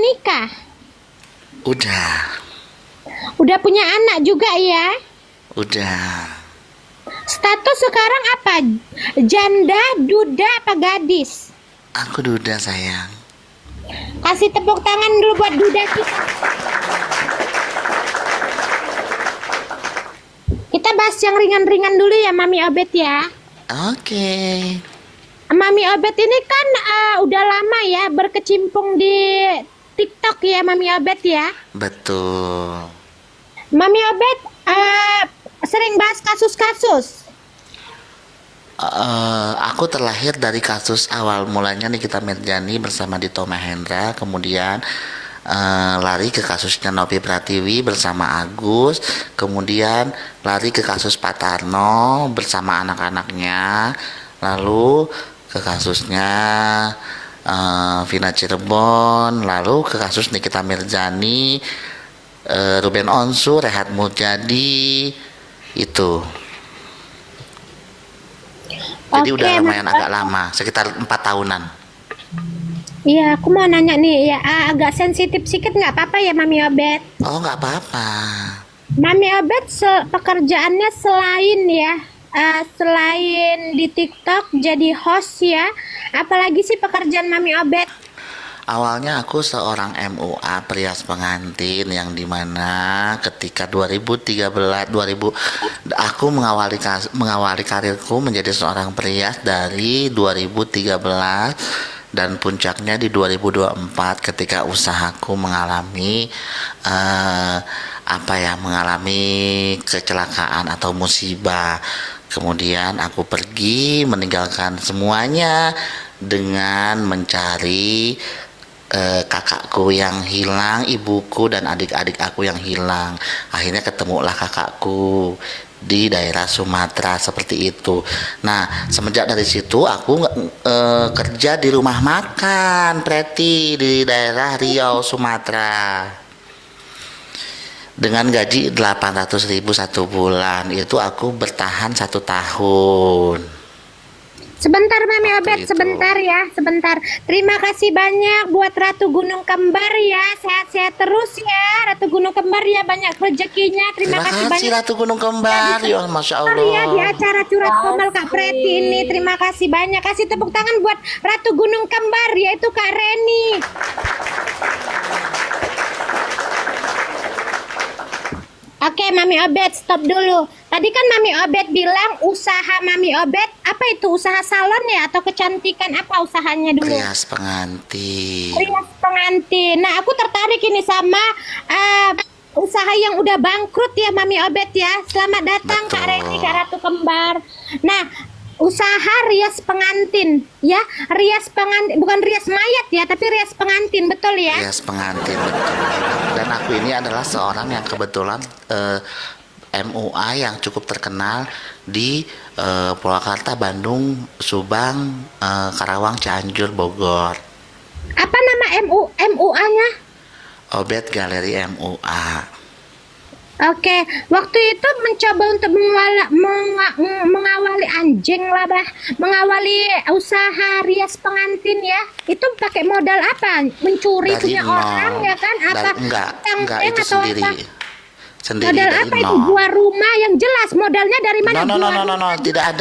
nikah? Udah. Udah punya anak juga ya? Udah. Status sekarang apa? Janda, duda, apa gadis? Aku duda sayang. Kasih tepuk tangan dulu buat duda kita. Kita bahas yang ringan-ringan dulu ya Mami Obet ya. Oke. Mami Obet ini kan udah lama ya berkecimpung di TikTok ya Mami Obet ya. Betul. Mami Obet sering bahas kasus-kasus. Aku terlahir dari kasus awal mulanya Nikita Mirjani bersama Dito Mahendra, kemudian lari ke kasusnya Novi Pratiwi bersama Agus, kemudian lari ke kasus Pak Tarno bersama anak-anaknya, lalu ke kasusnya Vina Cirebon, lalu ke kasus Nikita Mirjani, Ruben Onsu, Rehat Mujadi, itu. Jadi Oke, udah lumayan agak lama, sekitar 4 tahunan. Iya, aku mau nanya nih ya, agak sensitif sedikit nggak apa-apa ya Mami Obet? Oh, nggak apa-apa. Mami Obet pekerjaannya selain ya, selain di TikTok jadi host ya, apalagi sih pekerjaan Mami Obet? Awalnya aku seorang MUA perias pengantin yang dimana ketika 2000 aku mengawali karirku menjadi seorang perias dari 2013 dan puncaknya di 2024 ketika usahaku mengalami mengalami kecelakaan atau musibah. Kemudian aku pergi meninggalkan semuanya dengan mencari kakakku yang hilang, ibuku dan adik-adik aku yang hilang. Akhirnya ketemulah kakakku di daerah Sumatera seperti itu. Nah, semenjak dari situ aku kerja di rumah makan Preti di daerah Riau, Sumatera. Dengan gaji 800.000 satu bulan, itu aku bertahan 1 tahun. Sebentar Mami Waktu Obet, itu. sebentar ya, sebentar. Terima kasih banyak buat Ratu Gunung Kembar ya, sehat-sehat terus ya, Ratu Gunung Kembar ya, banyak rezekinya. Terima Terima kasih kasih banyak. Ratu Gunung Kembar, ya Masya Ya di Allah. acara Curhat Komal Kak Preti ini, terima kasih banyak. Kasih tepuk tangan buat Ratu Gunung Kembar yaitu Kak Reni. Oke, Mami Obet, stop dulu. Tadi kan Mami Obet bilang usaha Mami Obet, apa itu usaha salon ya atau kecantikan, apa usahanya dulu? Rias pengantin. Rias pengantin. Nah, aku tertarik ini sama usaha yang udah bangkrut ya Mami Obet ya. Selamat datang Kak Betul. Reni, Kak Ratu Kembar. Nah, usaha rias pengantin ya, rias pengantin bukan rias mayat ya, tapi rias pengantin, betul ya? Rias pengantin, betul. Dan aku ini adalah seorang yang kebetulan MUA yang cukup terkenal di Purwakarta, Bandung, Subang, Karawang, Cianjur, Bogor. Apa nama MUA-nya? Obet Galeri MUA. Oke, waktu itu mencoba untuk mengawali anjing lah bah, mengawali usaha rias pengantin ya. Itu pakai modal apa? Mencuri Dari punya nol. orang ya kan? Apa? Enggak Tangkeng itu atau sendiri. apa? Sendiri Modal dari apa itu? nol. Jual rumah yang jelas. Modalnya dari mana? No, tidak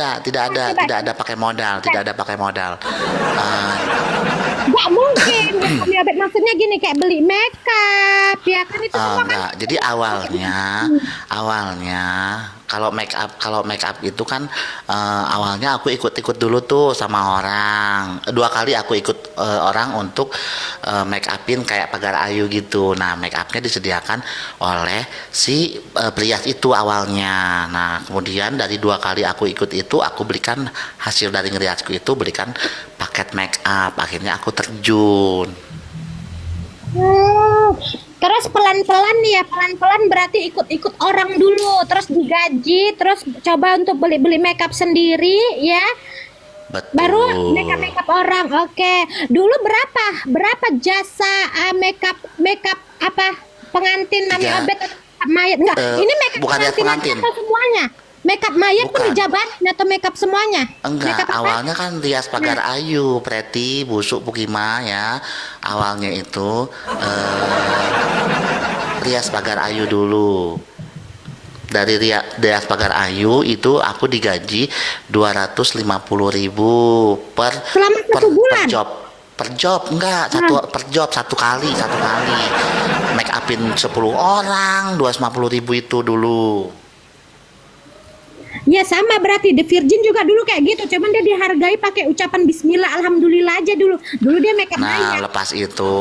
ada pakai modal, tidak ada pakai modal. Nggak mungkin. Ya, Abed, maksudnya gini kayak beli makeup ya kan itu semua kan. Enggak, jadi awalnya kalau make up itu kan awalnya aku ikut dulu tuh sama orang. 2 kali aku ikut orang untuk make upin kayak Pagar Ayu gitu. Nah, make upnya disediakan oleh si Prias itu awalnya. Nah, kemudian dari 2 kali aku ikut itu, aku belikan hasil dari ngeriasku itu, belikan paket make up. Akhirnya aku terjun. Terus pelan-pelan nih ya, pelan-pelan berarti ikut-ikut orang dulu, terus digaji, terus coba untuk beli-beli makeup sendiri ya. Betul. Baru makeup orang. Oke. Dulu berapa jasa makeup apa pengantin Mami Tiga. Obet atau mayat enggak? Ini makeup Bukan rias pengantin. atau semuanya? Makeup mayat pun Bukan. dijabarin atau makeup semuanya? Enggak, Makeup apa? awalnya kan Rias Pagar Ayu, Preti, Busuk, Pukima ya. Awalnya itu Rias Pagar Ayu dulu. Dari Rias Pagar Ayu itu aku digaji 250.000 per Selama per, 1 bulan? per job enggak per job satu kali make upin 10 orang 250.000 itu dulu. Ya sama berarti The Virgin juga dulu kayak gitu, cuman dia dihargai pakai ucapan Bismillah, Alhamdulillah aja dulu. Dulu dia makeup Nah, mayat. lepas itu,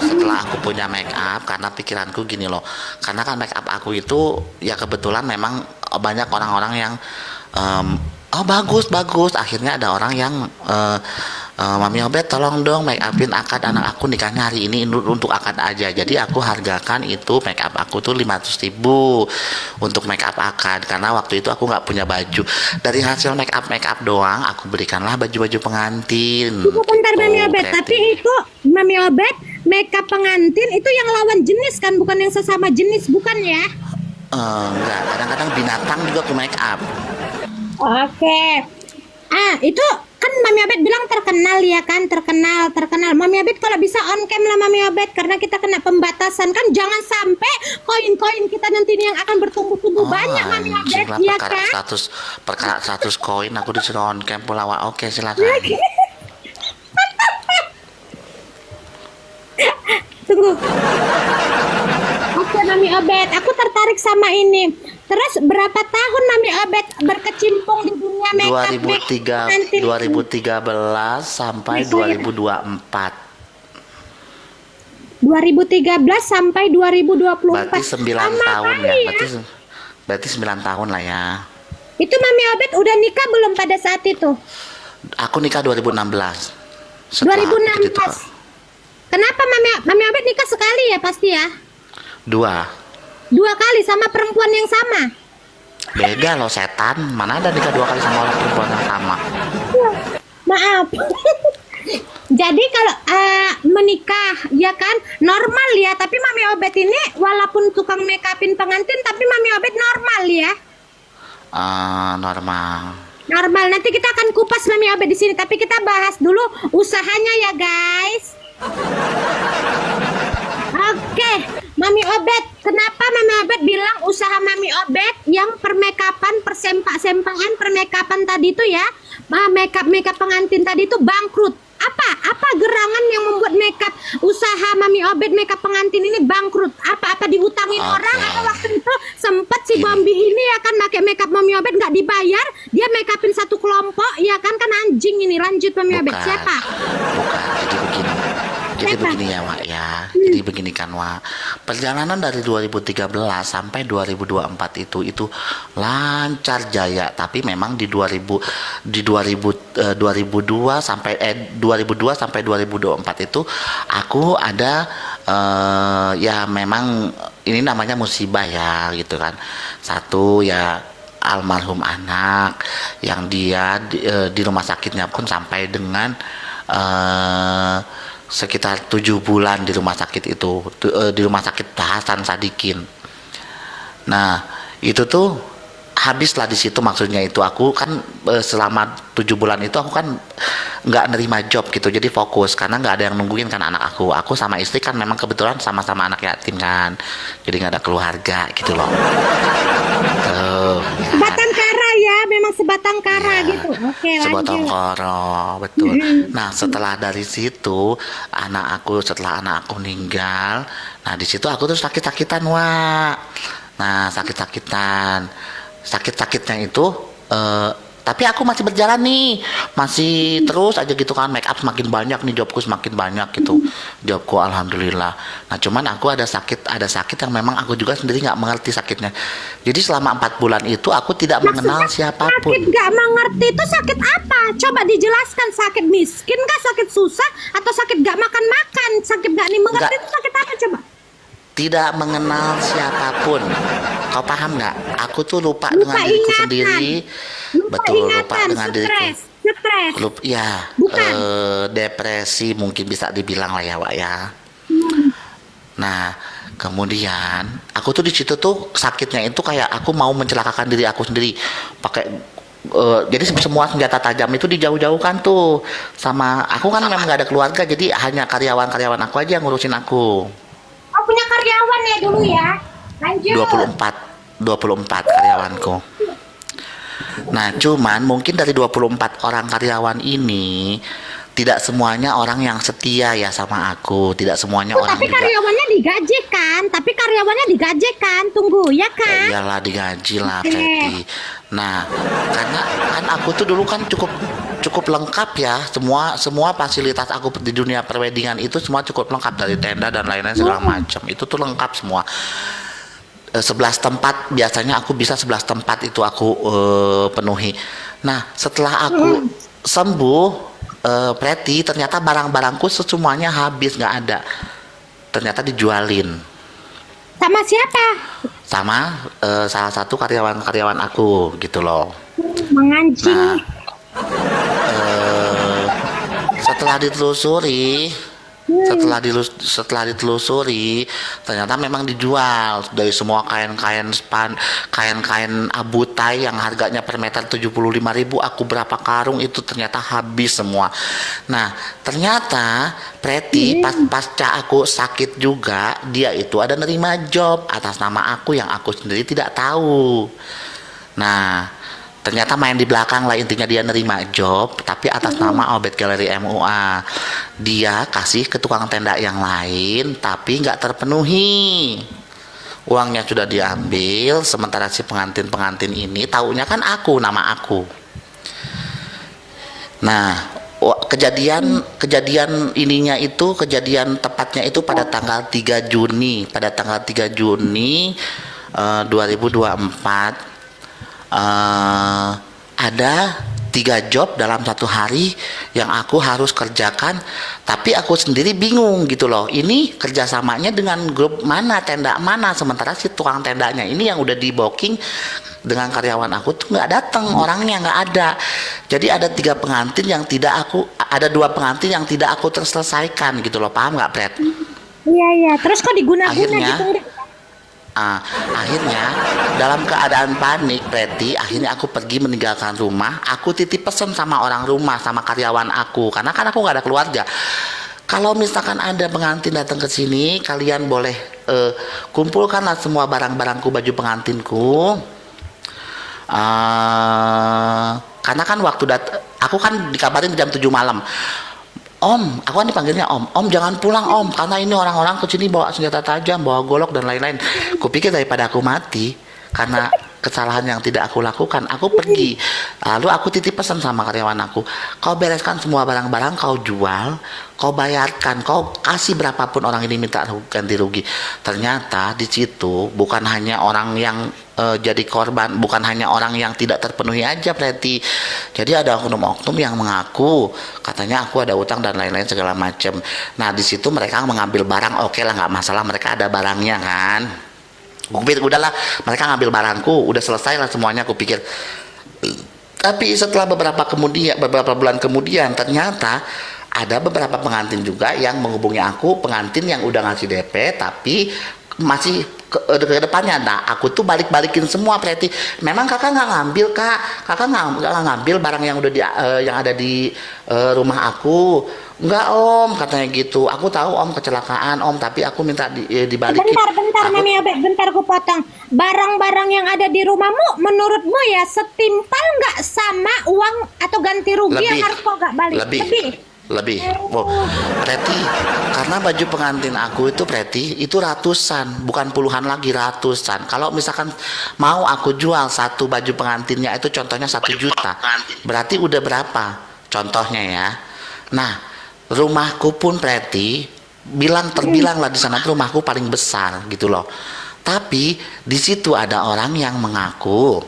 setelah aku punya make up, karena pikiranku gini loh, karena kan make up aku itu ya kebetulan memang banyak orang-orang yang oh bagus bagus, akhirnya ada orang yang Mami Obet tolong dong make upin akad anak aku nikahnya hari ini untuk akad aja. Jadi aku hargakan itu make up aku tuh 500.000 untuk make up akad karena waktu itu aku nggak punya baju. Dari hasil make up doang aku berikanlah baju-baju pengantin. Tunggu bentar Gitu, Mami Obet, Preti. tapi itu Mami Obet makeup pengantin itu yang lawan jenis kan, bukan yang sesama jenis, bukan ya? Enggak, kadang-kadang binatang juga aku make up. Oke. Itu kan Mami Abed bilang terkenal ya kan, terkenal. Mami Abed kalau bisa on cam lah Mami Abed, karena kita kena pembatasan kan, jangan sampai koin-koin kita nanti ini yang akan bertumbuh-tumbuh banyak Mami Abed, Anjing lah, ya perkara kan? perkara 100 koin aku disuruh on cam pula. Wak. Oke, silakan. Tunggu. Oke Mami Obet, aku tertarik sama ini. Terus berapa tahun Mami Obet berkecimpung di dunia makeup 2013 sampai 2024. 2013 sampai 2024. Berarti 9 Lama tahun ya. kali Berarti 9 tahun lah ya. Itu Mami Obet udah nikah belum pada saat itu? Aku nikah 2016. Setelah aku jadi 2016. Kenapa Mami Obet nikah sekali ya pasti ya? 2. 2 kali sama perempuan yang sama? Beda loh setan. Mana ada nikah 2 kali sama orang perempuan yang sama. Maaf. Jadi kalau menikah ya kan normal ya, tapi Mami Obet ini walaupun tukang make upin pengantin tapi Mami Obet normal ya. Normal. Normal. Nanti kita akan kupas Mami Obet di sini, tapi kita bahas dulu usahanya ya guys. Oke, Mami Obet, kenapa Mami Obet bilang usaha Mami Obet yang permekapan, persempak-sempakan permekapan tadi itu ya, makeup pengantin tadi itu bangkrut? Apa gerangan yang membuat makeup usaha Mami Obet makeup pengantin ini bangkrut? Apa diutangin Oke. orang atau waktu itu sempet si Ini. Bambi ini ya kan pakai makeup Mami Obet nggak dibayar, dia makeupin satu kelompok ya kan anjing ini. Lanjut Mami Obet, siapa? Bukan, jadi Siapa? begini ya Wak ya. Jadi begini kan Wak. Perjalanan dari 2013 sampai 2024 itu lancar jaya, tapi memang di 2002 sampai 2024 itu aku ada ya memang ini namanya musibah ya gitu kan. Satu ya almarhum anak yang dia di rumah sakitnya pun sampai dengan sekitar 7 bulan di rumah sakit itu, di rumah sakit Hasan Sadikin. Nah itu tuh habislah di situ, maksudnya itu aku kan selama 7 bulan itu aku kan nggak nerima job gitu, jadi fokus karena nggak ada yang nungguin kan anak aku sama istri kan memang kebetulan sama-sama anak yatim kan, jadi nggak ada keluarga gitu loh. Tuh, ya. Sebatang kara ya, memang sebatang kara Iya, gitu. Oke, Sebatang lanjut. koro, betul. Nah, setelah dari situ, setelah anak aku meninggal, nah di situ aku tuh sakit-sakitan, Wak. Nah, sakitnya itu, tapi aku masih berjalan nih, masih terus aja gitu kan, make up semakin banyak nih, jobku semakin banyak gitu, jobku alhamdulillah. Nah, cuman aku ada sakit yang memang aku juga sendiri nggak mengerti sakitnya. Jadi selama 4 bulan itu aku tidak mengenal Sakit siapapun. gak mengerti itu sakit apa? Coba dijelaskan, sakit miskin kah, sakit susah, atau sakit gak makan-makan? Sakit gak nih mengerti Nggak. itu sakit apa coba? Tidak mengenal siapapun. Kau paham nggak? Aku tuh lupa Lupa dengan diriku ingatan. sendiri. Lupa Betul, lupa ingatan, dengan diriku. stres. Ya, Bukan. depresi mungkin bisa dibilang lah ya, Wak ya. Nah, Kemudian aku tuh di situ tuh sakitnya itu kayak aku mau mencelakakan diri aku sendiri pakai jadi semua senjata tajam itu dijauh-jauhkan tuh sama aku kan memang gak ada keluarga jadi hanya karyawan-karyawan aku aja yang ngurusin aku. Oh, punya karyawan ya dulu ya. Lanjut. 24 karyawanku. Nah, cuman mungkin dari 24 orang karyawan ini tidak semuanya orang yang setia ya sama aku, tidak semuanya Oh, orang tapi juga. karyawannya digaji kan? Tapi karyawannya digaji kan? Tunggu ya Ya kan? iyalah digaji lah Oke. Fetty. Nah, karena kan aku tuh dulu kan cukup cukup lengkap ya, semua fasilitas aku di dunia perwedingan itu semua cukup lengkap dari tenda dan lain-lain segala macam. Itu tuh lengkap semua. 11 tempat biasanya aku bisa 11 tempat itu aku penuhi. Nah, setelah aku sembuh Preti ternyata barang-barangku semuanya habis nggak ada. Ternyata dijualin Sama siapa? sama salah satu karyawan-karyawan aku gitu loh. Mengancing. Nah, eh, setelah ditelusuri, setelah ditelusuri, ternyata memang dijual dari semua kain-kain abutai yang harganya per meter 75.000. Aku berapa karung itu ternyata habis semua. Nah, ternyata Preti pasca aku sakit juga, dia itu ada nerima job atas nama aku yang aku sendiri tidak tahu. Nah, ternyata main di belakang lah intinya dia nerima job tapi atas nama Obet Galeri MUA. Dia kasih ke tukang tenda yang lain tapi nggak terpenuhi. Uangnya sudah diambil sementara si pengantin-pengantin ini taunya kan aku, nama aku. Nah, kejadian ininya itu kejadian tepatnya itu pada tanggal 3 Juni. Pada tanggal 3 Juni 2024 ada 3 job dalam satu hari yang aku harus kerjakan tapi aku sendiri bingung gitu loh ini kerjasamanya dengan grup mana tenda mana sementara si tukang tendanya ini yang udah di booking dengan karyawan aku tuh nggak datang orangnya nggak ada jadi ada 3 pengantin yang tidak aku ada 2 pengantin yang tidak aku terselesaikan gitu loh paham nggak Pret? Iya iya. Terus kok diguna-guna Akhirnya gitu? akhirnya dalam keadaan panik Preti akhirnya aku pergi meninggalkan rumah aku titip pesan sama orang rumah sama karyawan aku karena kan aku nggak ada keluarga kalau misalkan ada pengantin datang ke sini kalian boleh kumpulkanlah semua barang-barangku baju pengantinku karena kan aku kan dikabarin jam 7 malam Om, aku kan dipanggilnya Om jangan pulang Om, karena ini orang-orang kesini bawa senjata tajam, bawa golok dan lain-lain. Kupikir daripada aku mati, karena kesalahan yang tidak aku lakukan, aku pergi. Lalu aku titip pesan sama karyawan aku, kau bereskan semua barang-barang, kau jual, kau bayarkan, kau kasih berapapun orang ini minta ganti rugi. Ternyata di situ bukan hanya orang yang jadi korban, bukan hanya orang yang tidak terpenuhi aja Preti. Jadi ada oknum-oknum yang mengaku katanya aku ada utang dan lain-lain segala macam. Nah di situ mereka mengambil barang, oke lah nggak masalah mereka ada barangnya kan. Gue pikir udahlah mereka ngambil barangku, udah selesai lah semuanya aku pikir. Tapi setelah beberapa bulan kemudian ternyata ada beberapa pengantin juga yang menghubungi aku, pengantin yang udah ngasih DP tapi masih ke depannya. Nah aku tuh balikin semua Preti. Memang kakak nggak ngambil kakak nggak ngambil barang yang udah yang ada di rumah aku. Enggak Om katanya gitu. Aku tahu Om kecelakaan Om tapi aku minta dibalikin. Bentar Mami Obet, bentar aku potong. Barang-barang yang ada di rumahmu menurutmu ya setimpal nggak sama uang atau ganti rugi yang harus kau gak balik? Lebih. Oh, Preti, karena baju pengantin aku itu Preti itu ratusan, bukan puluhan lagi ratusan. Kalau misalkan mau aku jual satu baju pengantinnya itu contohnya 1 juta, berarti udah berapa? Contohnya ya. Nah, rumahku pun Preti terbilang lah di sana rumahku paling besar gitu loh. Tapi di situ ada orang yang mengaku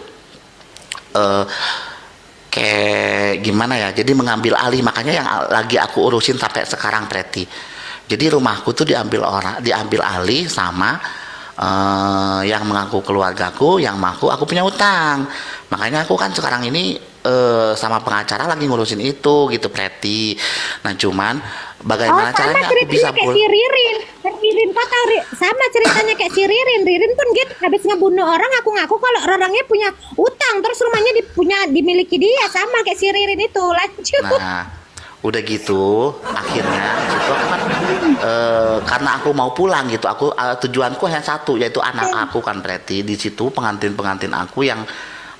kayak gimana ya, jadi mengambil alih, makanya yang lagi aku urusin sampai sekarang Preti. Jadi rumahku tuh diambil alih sama yang mengaku keluargaku, yang mengaku aku punya utang. Makanya aku kan sekarang ini sama pengacara lagi ngurusin itu gitu Preti. Nah cuman bagaimana caranya aku bisa kayak si Ririn Ririn, kau tahu sama ceritanya kayak si Ririn. Ririn pun gitu, habis ngebunuh orang aku ngaku kalau orangnya punya utang, terus rumahnya dimiliki dia, sama kayak si Ririn itu. Lanjut. Nah, udah gitu, akhirnya situ aku kan karena aku mau pulang gitu, aku tujuanku hanya satu, yaitu anak aku kan berarti di situ pengantin aku yang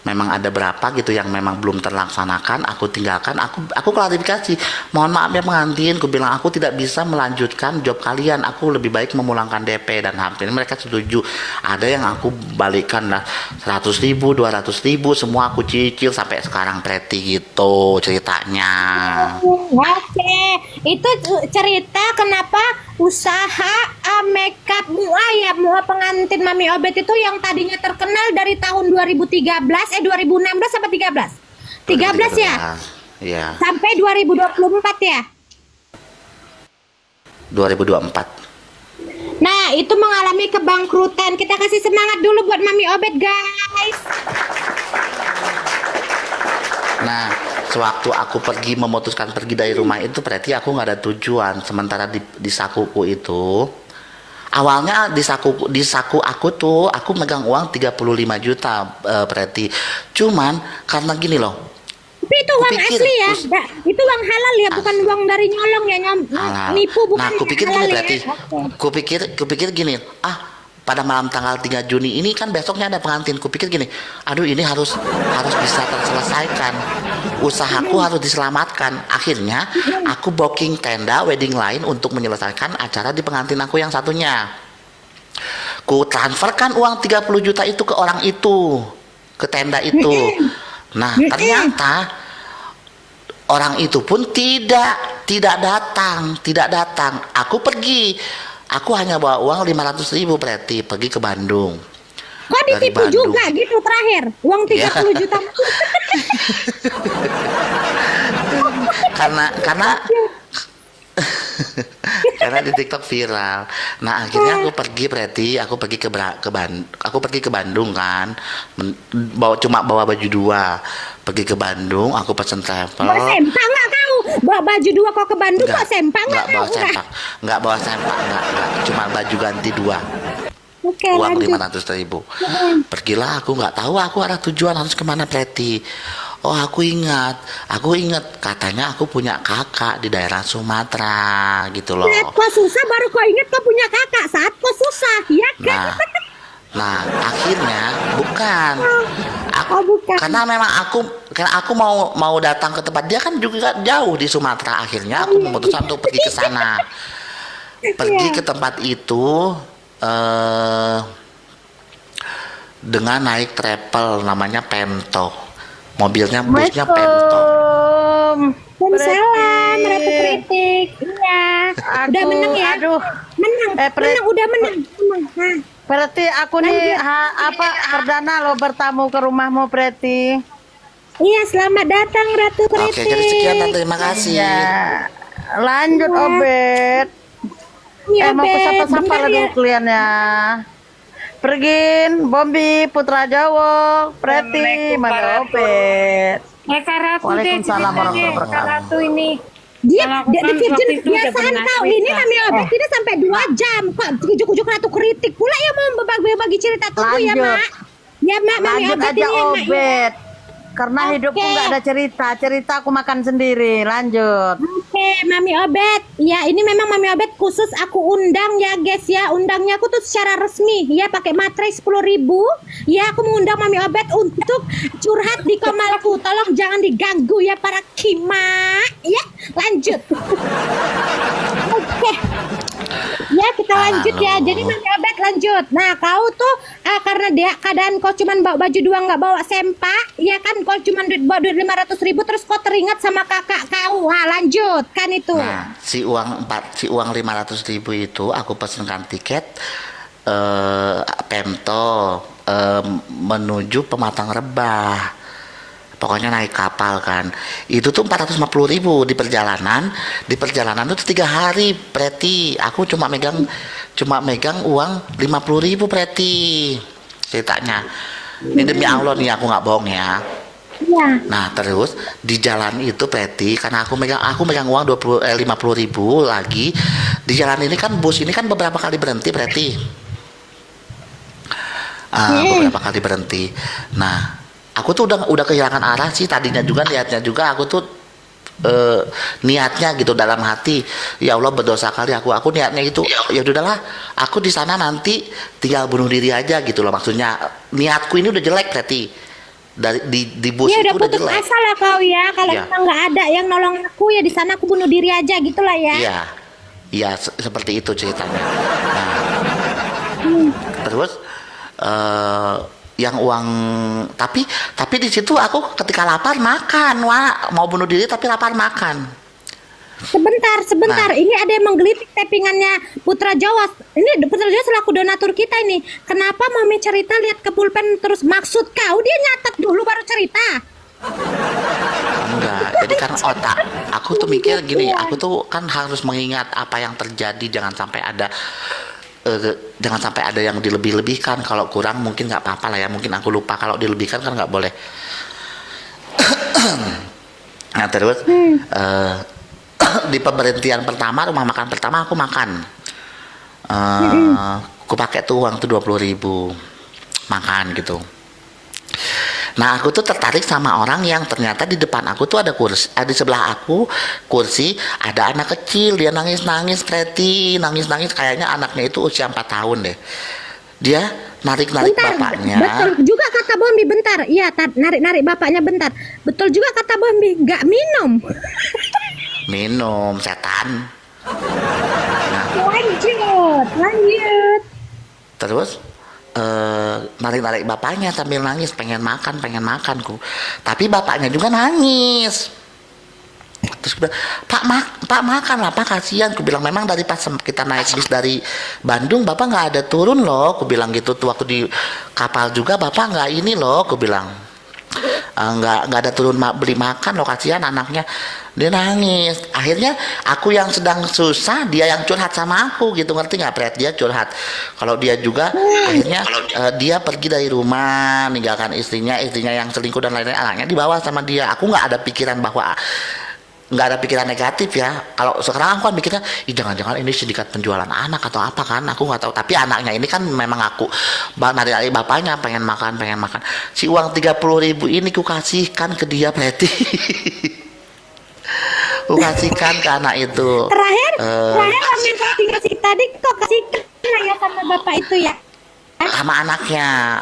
memang ada berapa gitu yang memang belum terlaksanakan, aku tinggalkan, aku klarifikasi, mohon maaf ya pengantin, aku bilang aku tidak bisa melanjutkan job kalian, aku lebih baik memulangkan DP, dan hampir mereka setuju. Ada yang aku balikan lah 100.000, 200.000, semua aku cicil sampai sekarang Preti, gitu ceritanya. Oke, itu cerita kenapa usaha makeup mua ya, mua pengantin Mami Obet itu yang tadinya terkenal dari tahun 2016 2016 sampai 13 ya? Iya. Sampai 2024 ya? 2024. Nah, itu mengalami kebangkrutan. Kita kasih semangat dulu buat Mami Obet, guys. Nah, sewaktu aku memutuskan pergi dari rumah itu, berarti aku nggak ada tujuan. Sementara di sakuku itu, awalnya di saku aku tuh, aku megang uang 35 juta, berarti. Cuman karena gini loh. Tapi itu uang asli ya, itu uang halal ya, bukan uang dari nyolong ya, nipu bukan. Nah, aku pikir gini berarti, ya. kupikir gini, pada malam tanggal 3 Juni ini kan besoknya ada pengantin. Kupikir gini, aduh ini harus bisa terselesaikan. Usahaku harus diselamatkan. Akhirnya aku booking tenda wedding lain untuk menyelesaikan acara di pengantin aku yang satunya. Ku transferkan uang 30 juta itu ke orang itu, ke tenda itu. Nah, ternyata orang itu pun tidak datang. Aku pergi. Aku hanya bawa uang 500.000 berarti pergi ke Bandung. Kok ditipu juga gitu terakhir? Uang 30 juta. karena di TikTok viral. Nah, akhirnya aku pergi ke Bandung kan. Cuma bawa baju 2. Pergi ke Bandung, aku pesen travel. Bawa sempak nggak kau? Bawa baju 2 kau ke Bandung, bawa sempak nggak? Nggak bawa sempak, nggak. Cuma baju ganti 2. Oke, uang lanjut. 500.000. Pergilah, aku nggak tahu aku arah tujuan harus kemana Preti. Oh, aku ingat katanya aku punya kakak di daerah Sumatera gitu loh. Saat kau susah baru kau ingat kau punya kakak, saat kau susah, ya kan? Nah, akhirnya bukan. Karena memang aku mau datang ke tempat dia kan juga jauh di Sumatera. Akhirnya aku memutuskan untuk pergi ke sana. Pergi ke tempat itu dengan naik travel namanya Pemto. Busnya Pemto. Salam, Ratu Kritik. Iya. Udah menang ya? Menang. Udah menang. Nah. Berarti aku nih perdana lo bertamu ke rumahmu, Preti. Iya, selamat datang Ratu Kritik. Oke, jadi sekian Tante, terima kasih. Ya. Lanjut Obet. Mau ke sapa-sapa lagi kliennya. Pergin, Bombi, Putra Jawa, Preti, Mami Obet. Waalaikumsalam warahmatullahi wabarakatuh. Ini Dia biasaan kau ini Mami Obet tidak sampai 2 jam kok ujuk-ujuk Ratu Kritik pula yang mau berbagi cerita tunggu ya Mak. Ya Mak, Mami Lanjut Obet aja ini ya, Mak. Obet. Karena hidupku nggak ada cerita aku makan sendiri. Lanjut. Oke, Mami Obet. Ya, ini memang Mami Obet khusus aku undang ya, guys ya. Undangnya aku tuh secara resmi ya, pakai materai 10.000. Ya, aku mengundang Mami Obet untuk curhat di komalku. Tolong jangan diganggu ya para kima. Ya, lanjut. Oke. Ya, kita lanjut ya. Jadi Mami Obet lanjut. Nah, kau tuh karena keadaan kau cuman bawa baju 2 nggak bawa sempak, ya kan kau cuman bawa duit 500.000 terus kau teringat sama kakak kau. Lanjut kan itu. Nah, si uang 500.000 itu aku pesenkan tiket Pemto menuju Pematang Rebah. Pokoknya naik kapal kan. Itu tuh 450.000 di perjalanan. Di perjalanan itu 3 hari, Preti. Aku cuma megang uang 50.000, Preti. Ceritanya. Ini demi Allah nih, aku nggak bohong ya. Ya. Nah, terus di jalan itu Preti, karena aku megang uang 50.000 lagi di jalan ini kan bus ini kan beberapa kali berhenti berarti. Beberapa kali berhenti. Nah, aku tuh udah kehilangan arah sih tadinya juga, niatnya juga aku tuh niatnya gitu dalam hati, ya Allah berdosa kali aku niatnya itu, ya udahlah aku di sana nanti tinggal bunuh diri aja gitu loh, maksudnya niatku ini udah jelek berarti di bus Ya itu udah udah putus jelek. asa lah kau ya. Kalau Iya. memang nggak ada yang nolong aku ya di sana aku bunuh diri aja gitulah ya. Iya, iya seperti itu ceritanya. Nah, terus yang uang, tapi di situ aku ketika lapar makan, mau bunuh diri tapi lapar makan. Sebentar. Nah. Ini ada yang menggelitik tappingannya Putra Jawa. Ini Putra Jawa selaku donatur kita ini. Kenapa Mami cerita lihat ke pulpen terus? Maksud kau dia nyatet dulu baru cerita? Enggak, jadi kan otak aku tuh mikir gini, aku tuh kan harus mengingat apa yang terjadi, jangan sampai ada yang dilebih-lebihkan. Kalau kurang mungkin nggak apa-apa lah ya, mungkin aku lupa, kalau dilebihkan kan nggak boleh. Nah terus di pemberhentian pertama, rumah makan pertama aku makan, aku pakai tuh uang tuh 20.000 makan gitu. Nah aku tuh tertarik sama orang yang ternyata di depan aku tuh ada kursi, di sebelah aku kursi ada anak kecil, dia nangis-nangis, Preti, nangis-nangis, kayaknya anaknya itu usia 4 tahun deh. Dia narik-narik bapaknya. Betul juga kata Bombi, bentar. Iya, narik-narik bapaknya bentar. Betul juga kata Bombi, nggak minum. Minum, setan. Lanjut. Terus narik-narik bapaknya sambil nangis, pengen makanku. Tapi bapaknya juga nangis. Terus gue bilang, Pak makan lah Pak, kasihan. Aku bilang memang dari pas kita naik bis dari Bandung Bapak nggak ada turun loh. Aku bilang gitu tuh, waktu di kapal juga Bapak nggak ini loh. Aku bilang nggak ada turun beli makan loh, kasihan anaknya. Dia nangis. Akhirnya aku yang sedang susah, dia yang curhat sama aku gitu, ngerti nggak Pret? Dia curhat. Kalau dia juga akhirnya dia pergi dari rumah, ninggalkan istrinya yang selingkuh dan lain-lain, anaknya dibawa sama dia. Aku nggak ada pikiran negatif ya. Kalau sekarang aku kan mikirnya, jangan-jangan ini sindikat penjualan anak atau apa kan, aku nggak tahu. Tapi anaknya ini kan memang aku dari bapaknya pengen makan. Si uang 30.000 ini ku kasihkan ke dia, Preti. Ku kasihkan ke anak itu. Terakhir Mami kasih tadi kok kasihkan ya sama bapak itu ya. Sama anaknya.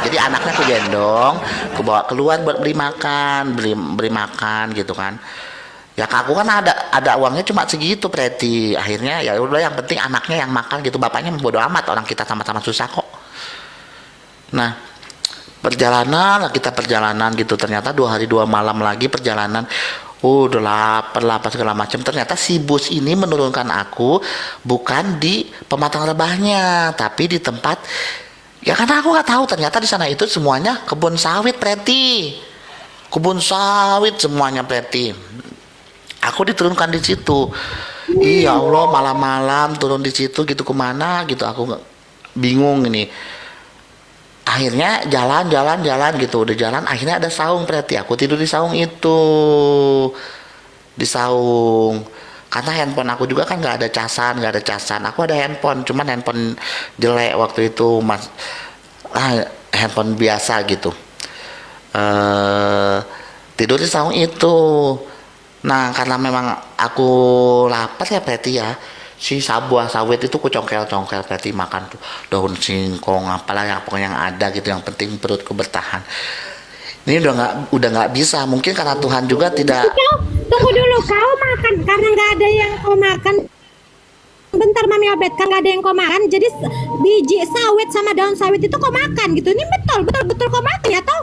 Jadi anaknya aku gendong, aku bawa keluar buat beli makan gitu kan. Ya aku kan ada uangnya cuma segitu, Preti. Akhirnya ya udah, yang penting anaknya yang makan gitu, bapaknya bodo amat, orang kita sama-sama susah kok. Nah perjalanan gitu, ternyata 2 hari 2 malam lagi perjalanan. Udah lapar segala macam. Ternyata si bus ini menurunkan aku bukan di Pematang Rebahnya, tapi di tempat, ya karena aku nggak tahu ternyata di sana itu semuanya kebun sawit, Preti. Kebun sawit semuanya, Preti. Aku diturunkan di situ. Iya Allah, malam-malam turun di situ gitu, kemana gitu, aku bingung ini. Akhirnya jalan gitu, udah jalan akhirnya ada saung, Preti. Aku tidur di saung itu, karena handphone aku juga kan nggak ada casan. Aku ada handphone, cuman handphone jelek waktu itu, handphone biasa gitu. Tidur di saung itu. Nah karena memang aku lapar ya, Preti ya, si buah sawit itu ku congkel Preti, makan tuh daun singkong apalah yang pokoknya yang ada gitu, yang penting perutku bertahan. Ini udah nggak bisa, mungkin karena Tuhan juga tidak. Kau tunggu dulu, kau makan karena nggak ada yang kau makan. Bentar Mami Obet, kan nggak ada yang kau makan, jadi biji sawit sama daun sawit itu kau makan gitu. Ini betul kau makan ya, atau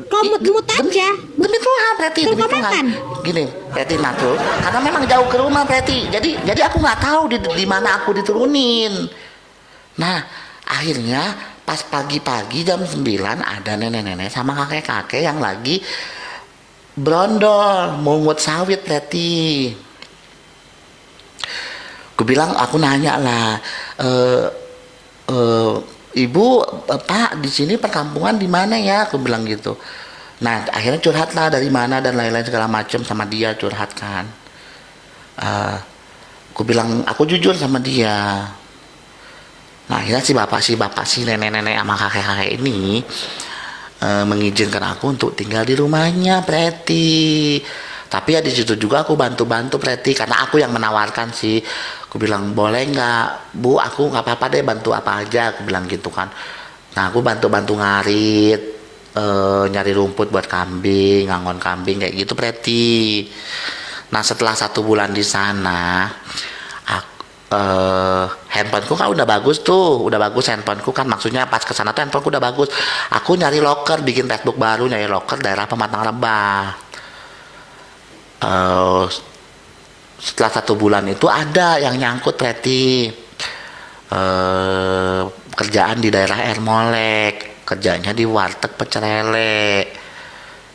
kau mut aja? Demi Tuhan, Preti, demi Tuhan. Gini, Preti, natural. Karena memang jauh ke rumah, Preti. Jadi aku nggak tahu di mana aku diturunin. Nah, akhirnya pas pagi-pagi jam 9 ada nenek-nenek sama kakek-kakek yang lagi brondol mungut sawit, Preti. Aku nanya lah, Ibu, Pak, di sini perkampungan di mana ya? Aku bilang gitu. Nah, akhirnya curhatlah dari mana dan lain-lain segala macam, sama dia curhat kan. Aku bilang aku jujur sama dia. Nah akhirnya si nenek-nenek sama kakek-kakek ini mengizinkan aku untuk tinggal di rumahnya Preti. Tapi ya di situ juga aku bantu-bantu Preti karena aku yang menawarkan sih. Aku bilang boleh nggak Bu, aku nggak apa-apa deh bantu apa aja. Aku bilang gitu kan. Nah aku bantu-bantu ngarit, nyari rumput buat kambing, ngangon kambing kayak gitu Preti. Nah setelah 1 bulan di sana, handphoneku kan udah bagus tuh, udah bagus handphoneku kan, maksudnya pas kesana tuh handphoneku udah bagus. Aku nyari loker, bikin Facebook baru, nyari loker daerah Pematang Lebah. Setelah 1 bulan itu ada yang nyangkut Preti, kerjaan di daerah Ermolek, kerjanya di warteg pecel lele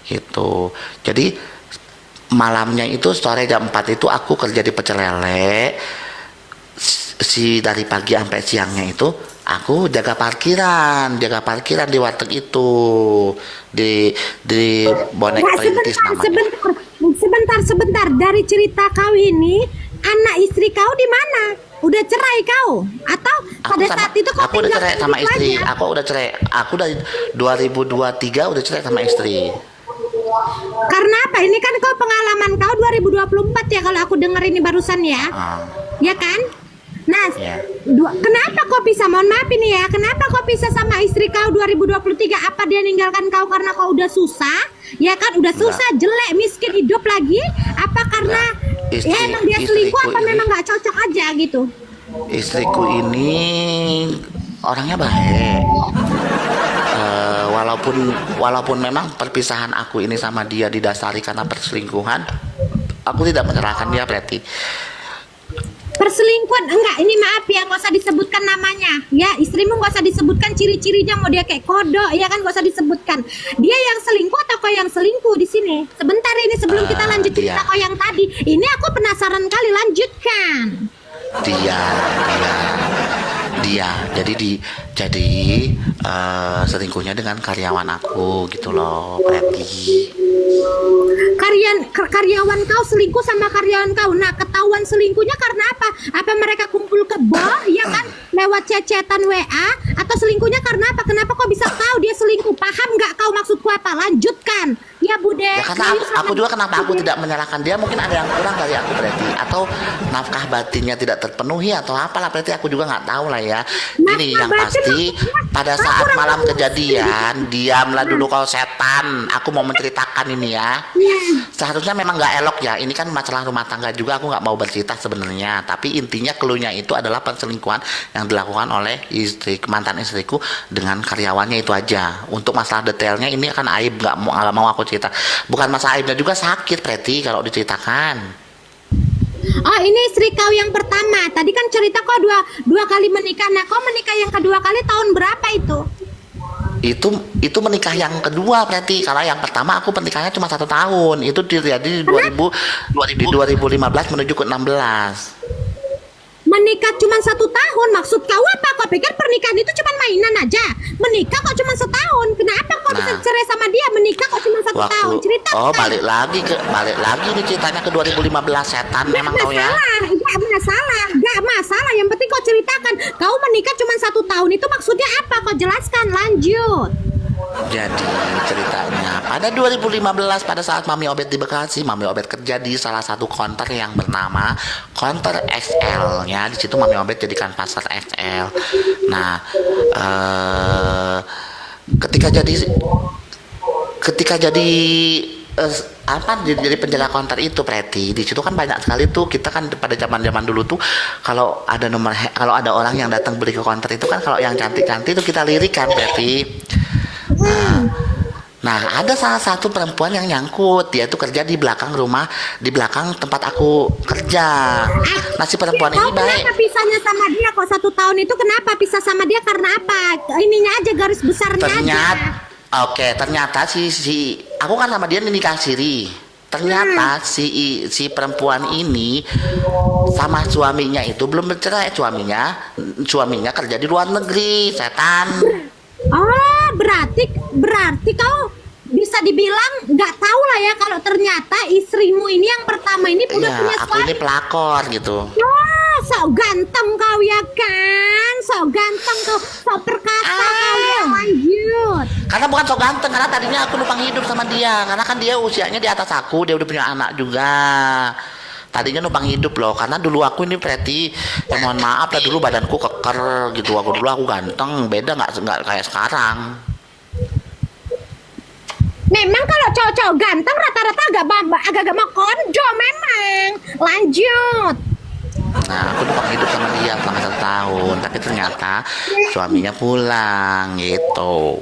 gitu. Jadi malamnya itu sore jam 4 itu aku kerja di pecel lele. Dari pagi sampai siangnya itu aku jaga parkiran di warteg itu, di bonek Nggak, perintis namanya. sebentar. Dari cerita kau ini, anak istri kau di mana? Udah cerai kau? Atau pada saat itu kau Aku udah tinggal cerai sama sendiri istri. aja? Aku udah cerai. Aku dari 2023 udah cerai sama istri. Karena apa? Ini kan kau pengalaman kau 2024 ya kalau aku denger ini barusan ya. Ya kan? Nah, Ya. kenapa kau pisah? Mohon maaf ini ya. Kenapa kau pisah sama istri kau 2023? Apa dia ninggalkan kau karena kau udah susah? Ya kan, udah susah, jelek, miskin, hidup lagi? Apa karena ya emang dia selingkuh apa memang nggak cocok aja gitu? Istriku ini orangnya baik. Walaupun memang perpisahan aku ini sama dia didasari karena perselingkuhan, aku tidak menyerahkan dia Preti. Perselingkuhan enggak, ini maaf ya, nggak usah disebutkan namanya ya, istrimu nggak usah disebutkan ciri-cirinya, mau dia kayak kodok ya kan, nggak usah disebutkan dia yang selingkuh atau kau yang selingkuh di sini. Sebentar ini sebelum kita lanjut cerita kau yang tadi, ini aku penasaran kali, lanjutkan. Dia jadi selingkuhnya dengan karyawan aku gitu loh Preti. Karyawan kau selingkuh sama karyawan kau. Nah, ketahuan selingkuhnya karena apa? Apa mereka kumpul kebo ya kan, lewat cecetan WA, atau selingkuhnya karena apa? Kenapa kau bisa tahu dia selingkuh? Paham nggak kau maksudku apa? Lanjutkan ya Bude. Ya karena aku juga kenapa aku tidak menyalahkan dia, mungkin ada yang kurang dari aku Preti, atau nafkah batinnya tidak terpenuhi atau apalah Preti, aku juga nggak tahu lah ya. Ini yang pasti pada saat malam kejadian, diamlah dulu kau setan, aku mau menceritakan ini ya. Seharusnya memang nggak elok ya, ini kan masalah rumah tangga juga, aku nggak mau bercerita sebenarnya, tapi intinya keluhnya itu adalah perselingkuhan yang dilakukan oleh mantan istriku dengan karyawannya itu aja. Untuk masalah detailnya ini akan aib, nggak mau aku cerita. Bukan masalah aibnya, juga sakit Preti kalau diceritakan. Oh, ini istri kau yang pertama. Tadi kan cerita kau dua kali menikah. Nah, kau menikah yang kedua kali tahun berapa itu? Itu menikah yang kedua Preti. Kalau yang pertama aku pernikahannya cuma 1 tahun. Itu terjadi di 2015 menuju ke 16. Menikah cuma 1 tahun, maksud kau apa? Kau pikir pernikahan itu cuma mainan aja? Menikah kok cuma setahun? Kenapa kau bisa cerai sama dia? Menikah kok cuma 1 tahun? Cerita. Balik lagi nih ceritanya ke 2015, setan memang kau ya. Gak masalah. Yang penting kau ceritakan. Kau menikah cuma 1 tahun itu maksudnya apa? Kau jelaskan, lanjut. Jadi ceritanya pada 2015 pada saat Mami Obet di Bekasi, Mami Obet kerja di salah satu konter yang bernama Konter XL-nya. Di situ Mami Obet jadikan pasar XL. Nah, ketika jadi jadi penjaga konter itu Preti, di situ kan banyak sekali tuh, kita kan pada zaman dulu tuh kalau ada orang yang datang beli ke konter itu kan, kalau yang cantik-cantik itu kita lirik kan Preti. Nah, ada salah satu perempuan yang nyangkut, dia tuh kerja di belakang tempat aku kerja. Nah, si perempuan ini baik. Kenapa pisahnya sama dia kok 1 tahun itu? Kenapa pisah sama dia karena apa? Ininya aja, garis besarnya aja. Ternyata aku kan sama dia nikah siri. Ternyata si perempuan ini sama suaminya itu belum bercerai. Suaminya kerja di luar negeri, setan. Oh, berarti kau bisa dibilang nggak tahu lah ya kalau ternyata istrimu ini yang pertama ini udah punya Aku suami. ini pelakor gitu. Wah, sok ganteng kau ya kan? Sok ganteng kau, sok perkasa kau ya. Lanjut. Karena bukan sok ganteng, karena tadinya aku numpang hidup sama dia. Karena kan dia usianya di atas aku, dia udah punya anak juga. Tadinya numpang hidup loh, karena dulu aku ini Preti, ya mohon maaf lah, dulu badanku keker gitu. Aku dulu aku ganteng, beda nggak kayak sekarang. Memang kalau cowok-cowok ganteng rata-rata agak mau konjo memang. Lanjut. Nah, aku numpang hidup sama dia selama 1 tahun, tapi ternyata suaminya pulang gitu.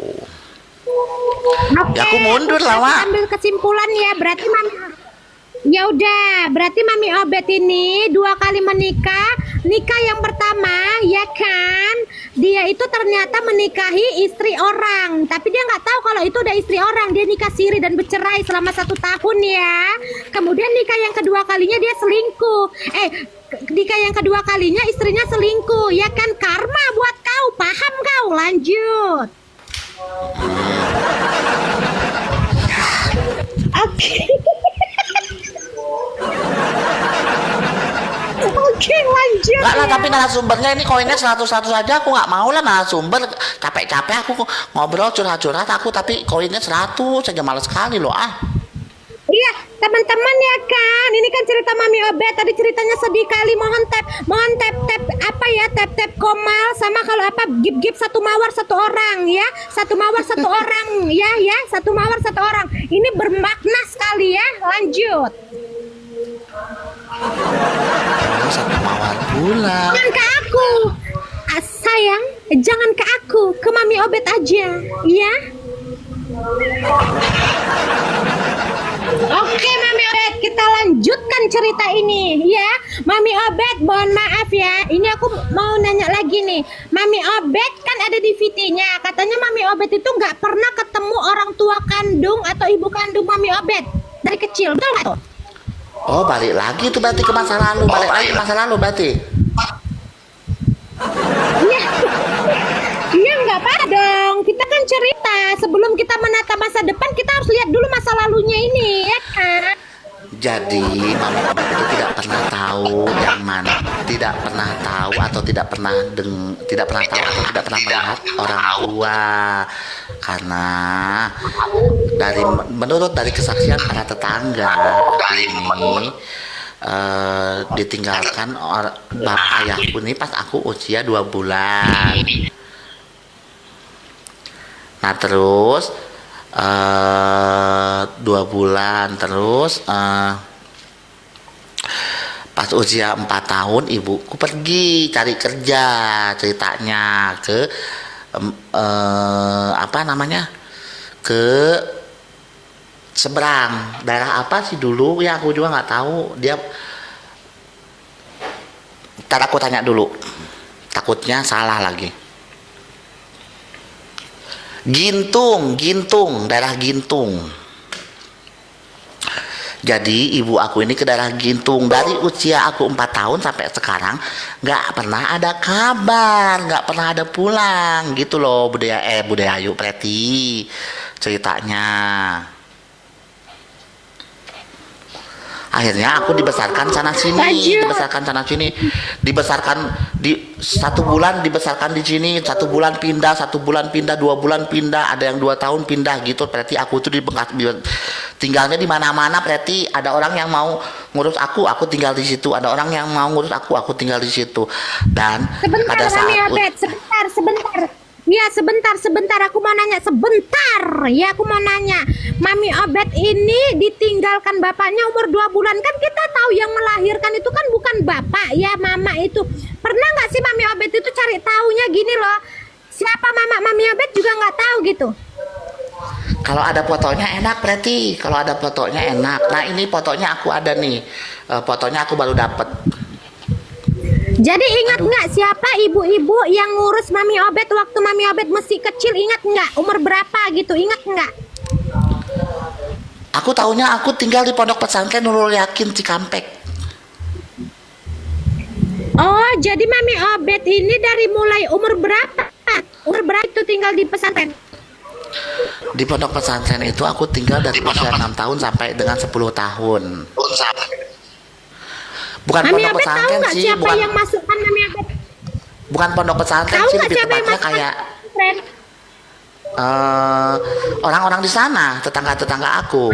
Oke. Ya aku mundur lah, Aku Wak. ambil kesimpulan ya, berarti Mami. Ya udah, berarti Mami Obet ini 2 kali menikah. Nikah yang pertama, ya kan? Dia itu ternyata menikahi istri orang, tapi dia nggak tahu kalau itu udah istri orang. Dia nikah siri dan bercerai selama 1 tahun ya. Kemudian nikah yang kedua kalinya dia selingkuh. Nikah yang kedua kalinya istrinya selingkuh, ya kan? Karma buat kau, paham kau? Lanjut. Oke. Oke, lanjut. Enggak lah, ya. tapi narasumbernya ini koinnya 100 aja, aku nggak mau lah narasumber. Capek-capek aku ngobrol curhat-curhat aku, tapi koinnya 100 aja, males sekali loh ah. Iya, teman-teman ya kan. Ini kan cerita Mami Obet. Tadi ceritanya sedih kali. Mohon tap apa ya? Tap komal sama kalau apa gip 1 mawar 1 orang ya. 1 mawar 1 orang ya. 1 mawar 1 orang. Ini bermakna sekali ya. Lanjut. Oh, 1 mawar pulang. Jangan ke aku. Sayang, jangan ke aku, ke Mami Obet aja, ya. Oke Mami Obet, kita lanjutkan cerita ini ya. Mami Obet, mohon maaf ya. Ini aku mau nanya lagi nih. Mami Obet kan ada di VT-nya. Katanya Mami Obet itu nggak pernah ketemu orang tua kandung atau ibu kandung Mami Obet dari kecil, betul nggak tuh? Oh, balik lagi tuh berarti ke masa lalu. Balik lagi ke masa lalu berarti. Iya. Iya nggak apa dong. Kita kan cerita sebelum kita menata masa depan, kita harus lihat dulu masa lalunya ini ya kan. Jadi Mami Obet itu tidak pernah tahu yang mana, tidak pernah tahu atau tidak pernah tahu atau tidak pernah melihat orang tua, karena menurut dari kesaksian para tetangga ini ditinggalkan bapak ayahku ini pas aku usia 2 bulan. Nah terus 2 bulan terus pas usia 4 tahun ibuku pergi cari kerja, ceritanya ke ke seberang daerah apa sih dulu ya, aku juga nggak tahu. Dia ntar aku tanya dulu, takutnya salah lagi. Gintung, daerah Gintung. Jadi ibu aku ini ke daerah Gintung dari usia aku 4 tahun sampai sekarang nggak pernah ada kabar, nggak pernah ada pulang gitu loh. Budaya Ayu Preti ceritanya. Akhirnya aku dibesarkan sana sini, dibesarkan di 1 bulan dibesarkan di sini, 1 bulan pindah, 1 bulan pindah, 2 bulan pindah, ada yang 2 tahun pindah gitu. Berarti aku tuh tinggalnya di mana-mana. Berarti ada orang yang mau ngurus aku tinggal di situ. Ada orang yang mau ngurus aku tinggal di situ. Dan Sebentar, pada saat Mami Obet, sebentar. Ya sebentar, aku mau nanya sebentar. Ya aku mau nanya, Mami Obet ini ditinggalkan bapaknya umur 2 bulan. Kan kita tahu yang melahirkan itu kan bukan bapak ya, mama itu. Pernah nggak sih Mami Obet itu cari taunya gini loh, siapa mama Mami Obet juga nggak tahu gitu? kalau ada fotonya enak berarti, kalau ada fotonya enak. Nah ini fotonya aku ada nih, fotonya aku baru dapet. Jadi ingat nggak siapa ibu-ibu yang ngurus Mami Obet waktu Mami Obet masih kecil? Ingat nggak umur berapa gitu? Ingat nggak? Aku taunya aku tinggal di Pondok Pesantren Nurul Yakin Cikampek. Oh, jadi Mami Obet ini dari mulai umur berapa? Umur berapa itu tinggal di pesantren? Di Pondok Pesantren itu aku tinggal dari usia 6 tahun sampai dengan 10 tahun. Bukan Mami pondok Obet tahu pesantren nggak sih, siapa bukan yang masukkan Mami Obet? bukan pondok pesantren Tahu sih, nggak lebih siapa yang tepatnya masukkan kayak pesantren? orang-orang di sana, tetangga-tetangga aku.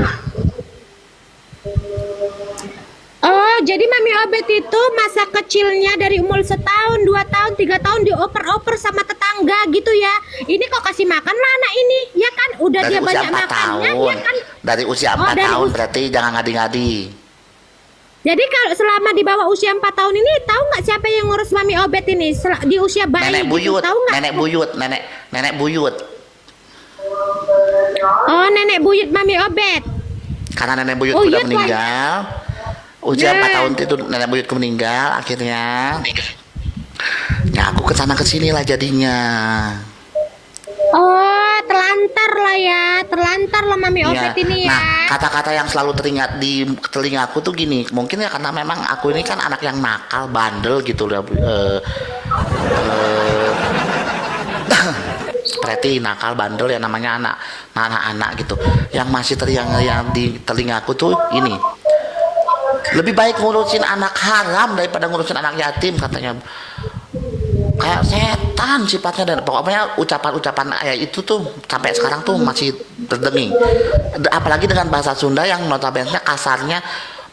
Oh, jadi Mami Obet itu masa kecilnya dari umur 1 tahun, 2 tahun, 3 tahun dioper-oper sama tetangga gitu ya. Ini kok kasih makan lah anak ini, ya kan? Udah Dari dia usia banyak 4 makannya, tahun. ya kan? Dari usia 4 dari tahun usia- berarti jangan ngadi-ngadi. Jadi kalau selama di bawah usia 4 tahun ini, tahu nggak siapa yang ngurus Mami Obet ini? Di usia bayi Nenek gitu, buyut, tahu nggak? nenek buyut. Oh, nenek buyut Mami Obet. Karena nenek buyut Oh, udah iya, meninggal. Usia Ya. 4 tahun itu nenek buyutku meninggal akhirnya. Ya aku kesana kesini lah jadinya. Oh, terlantar lah ya, terlantar lah Mami Obet ini ya. Nah, kata-kata yang selalu teringat di telingaku tuh gini, mungkin ya karena memang aku ini kan anak yang nakal, bandel gitu loh. Preti nakal bandel ya namanya anak-anak gitu. Yang masih yang di telingaku tuh ini. Lebih baik ngurusin anak haram daripada ngurusin anak yatim katanya. Kayak setan sifatnya, dan pokoknya ucapan-ucapan kayak itu tuh sampai sekarang tuh masih terdenging. Apalagi dengan bahasa Sunda yang notabene kasarnya,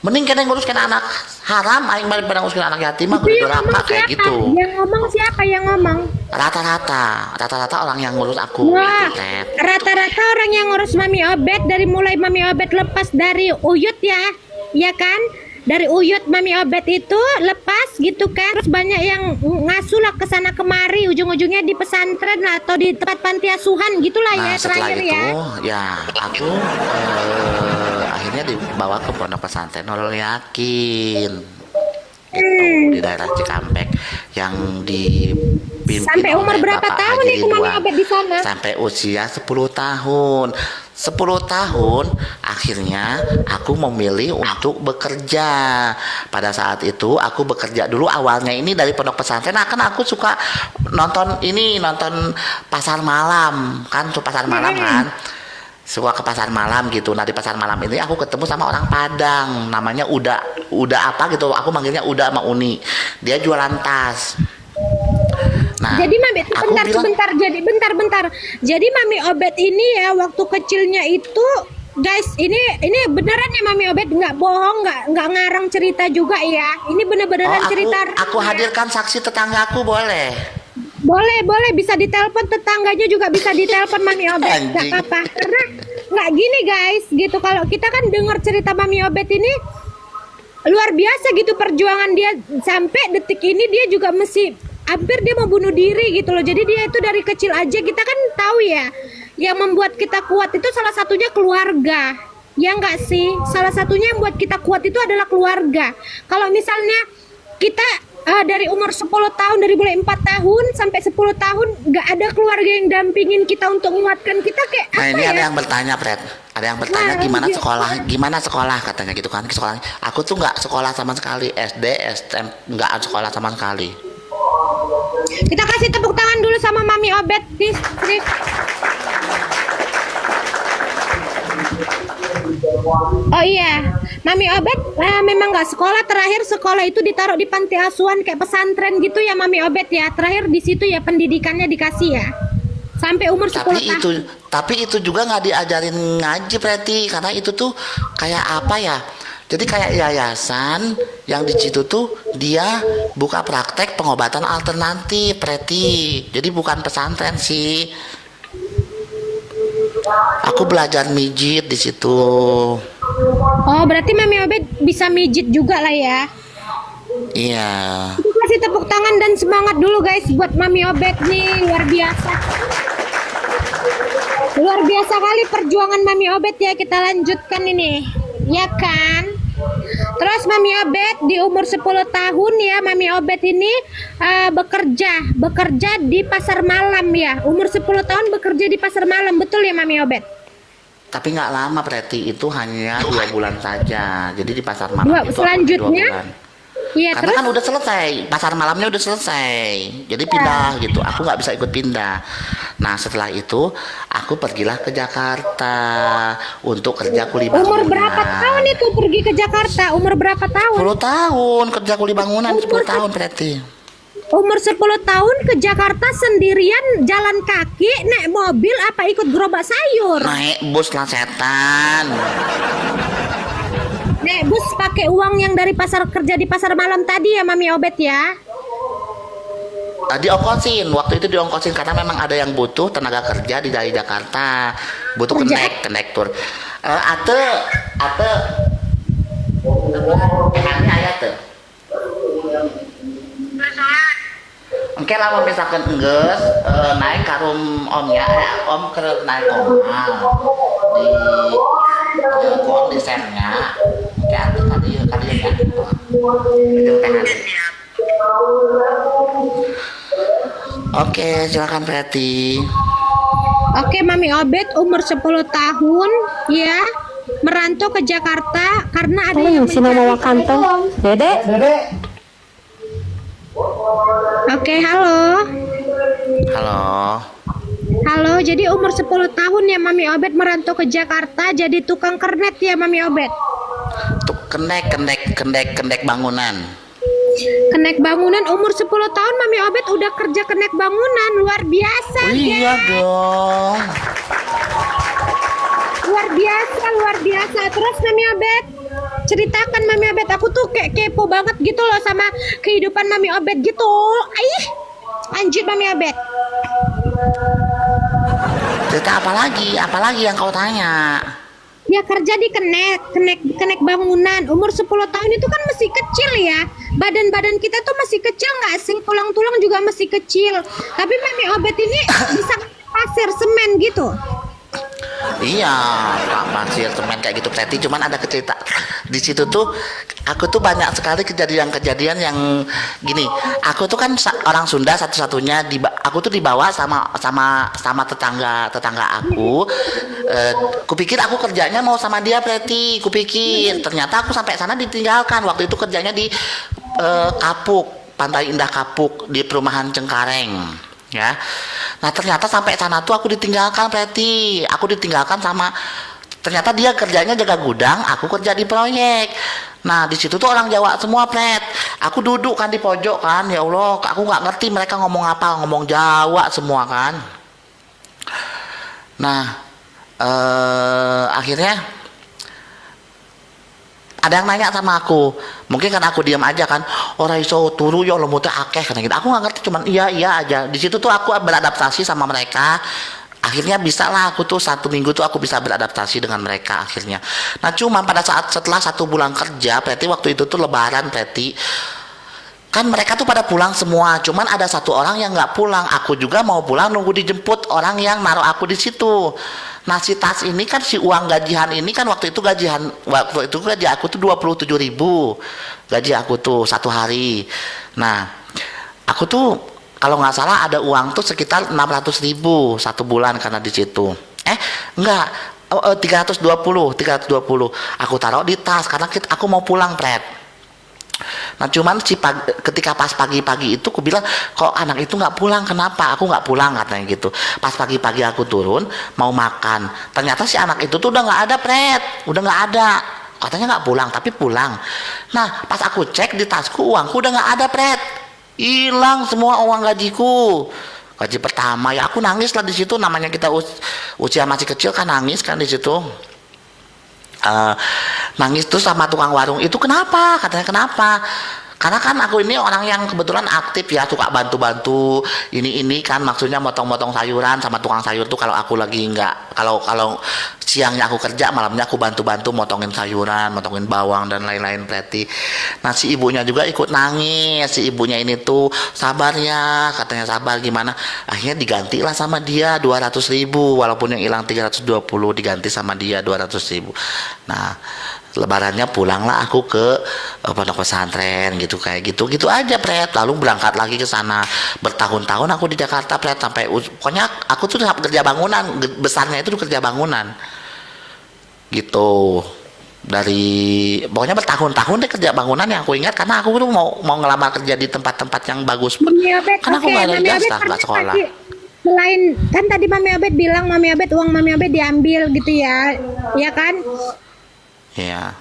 mending kena nguruskan anak haram aing daripada nguruskan anak yatim mah Itu yang geraka ngomong kayak siapa? gitu. Yang ngomong siapa yang ngomong? Rata-rata orang yang ngurus aku Wah, gitu, Ted. rata-rata orang yang ngurus Mami Obet dari mulai Mami Obet lepas dari Uyut ya kan? Dari Uyut Mami Obet itu lepas gitu kan, terus banyak yang ngasuh lah kesana kemari, ujung-ujungnya di pesantren lah, atau di tempat panti asuhan gitulah Nah ya setelah terakhir itu ya. aku akhirnya dibawa ke pondok pesantren Nurul Yakin gitu, di daerah Cikampek yang dipimpin Sampai umur oleh berapa Bapak tahun Haji itu Mami Ridwan. Obet di sana? Sampai usia 10 tahun. 10 tahun akhirnya aku memilih untuk bekerja. Pada saat itu aku bekerja dulu awalnya ini dari pondok pesantren. Nah, kan aku suka nonton pasar malam kan, tuh pasar malam kan. Suka ke pasar malam gitu. Nah di pasar malam ini aku ketemu sama orang Padang, namanya Uda apa gitu. Aku manggilnya Uda sama Uni. Dia jualan tas. Nah, Jadi Mami aku bilang, bentar. Jadi Mami Obet ini ya waktu kecilnya itu guys, ini beneran ya Mami Obet, nggak bohong, nggak ngarang cerita juga ya. Ini bener-beneran cerita. aku hadirkan saksi tetanggaku boleh. Boleh bisa ditelepon tetangganya, juga bisa ditelepon Mami Obet, nggak Anjing. apa-apa. Karena nggak gini guys, gitu, kalau kita kan dengar cerita Mami Obet ini luar biasa gitu perjuangan dia sampai detik ini, dia juga masih hampir dia mau bunuh diri gitu loh. Jadi dia itu dari kecil aja, kita kan tahu ya, yang membuat kita kuat itu salah satunya keluarga. Ya enggak sih? Salah satunya yang buat kita kuat itu adalah keluarga. Kalau misalnya kita dari umur 10 tahun, dari mulai 4 tahun sampai 10 tahun nggak ada keluarga yang dampingin kita untuk menguatkan kita, kayak Nah apa ini ya? ada yang bertanya, Fred. Ada yang bertanya Nah, gimana sekolah katanya gitu kan, sekolahnya. Aku tuh nggak sekolah sama sekali, SD, SMP nggak sekolah sama sekali. Kita kasih tepuk tangan dulu sama Mami Obet nih. Oh iya, Mami Obet memang nggak sekolah. Terakhir sekolah itu ditaruh di panti asuhan kayak pesantren gitu ya Mami Obet ya. Terakhir di situ ya pendidikannya dikasih ya. Sampai umur 10 tahun. Tapi itu juga nggak diajarin ngaji, Preti, karena itu tuh kayak apa ya? Jadi kayak yayasan yang di situ tuh dia buka praktek pengobatan alternatif, Preti. Jadi bukan pesantren sih. Aku belajar mijit di situ. Oh, berarti Mami Obet bisa mijit juga lah ya. Iya. Kita kasih tepuk tangan dan semangat dulu guys buat Mami Obet nih, luar biasa. Luar biasa kali perjuangan Mami Obet ya, kita lanjutkan ini. Ya kan? Terus Mami Obet di umur 10 tahun ya, Mami Obet ini bekerja di pasar malam ya. Umur 10 tahun bekerja di pasar malam, betul ya Mami Obet? Tapi nggak lama, Preti, itu hanya 2 bulan saja. Jadi di pasar malam itu selanjutnya? 2 bulan. Iya, Karena terus kan udah selesai, pasar malamnya udah selesai, jadi pindah gitu. Aku nggak bisa ikut pindah. Nah setelah itu aku pergilah ke Jakarta untuk kerja kuli bangunan. Umur berapa tahun itu pergi ke Jakarta? Umur berapa tahun? 10 tahun kerja kuli bangunan, 10 tahun berarti. Umur 10 tahun ke Jakarta sendirian, jalan kaki, naik mobil, apa ikut gerobak sayur? Naik bus lah setan. Naik bus pakai uang yang dari pasar, kerja di pasar malam tadi ya Mami Obet ya? Diongkosin, waktu itu diongkosin karena memang ada yang butuh tenaga kerja dari Jakarta, butuh konektor. Ate ini ayat tuh. Oke lah, mau misalkan enggeus naik karum om ya, om ke naik komal di kok desainnya, kayak tadi ya, itu teh. Oke, silakan Preti. Oke, Mami Obet umur 10 tahun ya, merantau ke Jakarta karena ada yang Sinamawa kantong. Dede. Oke, halo. Halo. Halo, jadi umur 10 tahun ya Mami Obet merantau ke Jakarta jadi tukang kernet ya Mami Obet. Tuh kendek bangunan. Kenek bangunan umur 10 tahun Mami Obet udah kerja kenek bangunan, luar biasa ya. Iya dong. Luar biasa. Terus Mami Obet, ceritakan Mami Obet, aku tuh kayak kepo banget gitu loh sama kehidupan Mami Obet gitu. Lanjut Mami Obet. Cerita apa lagi yang kau tanya? Ya kerja di kenek bangunan. Umur 10 tahun itu kan masih kecil ya. Badan kita tuh masih kecil nggak sih? Tulang-tulang juga masih kecil. Tapi Mami Obet ini bisa pasir semen gitu. Iya, Pak pasir semen kayak gitu Preti. Cuman ada cerita di situ tuh. Aku tuh banyak sekali kejadian-kejadian yang gini. Aku tuh kan orang Sunda satu-satunya. Aku tuh dibawa sama tetangga aku. Kupikir aku kerjanya mau sama dia Preti. Kupikir ternyata aku sampai sana ditinggalkan. Waktu itu kerjanya di Kapuk, Pantai Indah Kapuk di perumahan Cengkareng. Ya, nah ternyata sampai sana tuh aku ditinggalkan Preti. Aku ditinggalkan sama, ternyata dia kerjanya jaga gudang, aku kerja di proyek. Nah di situ tuh orang Jawa semua Pret. Aku duduk kan di pojok kan, ya Allah, aku nggak ngerti mereka ngomong apa, ngomong Jawa semua kan. Nah akhirnya ada yang nanya sama aku, mungkin kan aku diam aja kan, orang iso turu yo lemutnya akeh kan gitu. Aku nggak ngerti, cuman iya aja. Di situ tuh aku beradaptasi sama mereka. Akhirnya bisa lah aku tuh 1 minggu tuh aku bisa beradaptasi dengan mereka akhirnya. Nah cuma pada saat setelah 1 bulan kerja Preti, waktu itu tuh Lebaran Preti, kan mereka tuh pada pulang semua, cuman ada 1 orang yang nggak pulang. Aku juga mau pulang, nunggu dijemput orang yang naruh aku di situ. Nah si tas ini kan, si uang gajian ini kan, waktu itu gaji aku tuh 27.000 gaji aku tuh 1 hari. Nah aku tuh kalau nggak salah ada uang tuh sekitar 600.000 1 bulan karena di situ. Enggak, 320 aku taruh di tas karena aku mau pulang Pret. Nah cuman ketika pas pagi-pagi itu aku bilang, kok anak itu nggak pulang, kenapa aku nggak pulang, katanya gitu. Pas pagi-pagi aku turun mau makan, ternyata si anak itu tuh udah nggak ada Pret, udah nggak ada, katanya nggak pulang tapi pulang. Nah pas aku cek di tasku, uangku udah nggak ada Pret, hilang semua uang gajiku, gaji pertama. Ya aku nangis lah di situ, namanya kita usia masih kecil kan, nangis kan di situ. Nangis tuh sama tukang warung itu, kenapa, katanya kenapa, karena kan aku ini orang yang kebetulan aktif ya, suka bantu-bantu ini kan, maksudnya motong-motong sayuran sama tukang sayur tuh. Kalau aku lagi nggak, kalau siangnya aku kerja, malamnya aku bantu-bantu motongin sayuran, motongin bawang dan lain-lain Preti. Nah si ibunya juga ikut nangis, si ibunya ini tuh, sabar ya, katanya sabar gimana. Akhirnya diganti lah sama dia 200.000, walaupun yang hilang 320 diganti sama dia 200.000. Nah Lebarannya pulanglah aku ke pondok pesantren gitu, kayak gitu aja Pret. Lalu berangkat lagi ke sana, bertahun-tahun aku di Jakarta Pret, sampai pokoknya aku tuh kerja bangunan, besarnya itu kerja bangunan gitu. Dari pokoknya bertahun-tahun deh kerja bangunan yang aku ingat, karena aku tuh mau ngelamar kerja di tempat-tempat yang bagus, Mami Obet, karena aku nggak ada ijazah, nggak sekolah. selain kan tadi Mami Obet bilang uang Mami Obet diambil gitu ya, ya kan? Ya.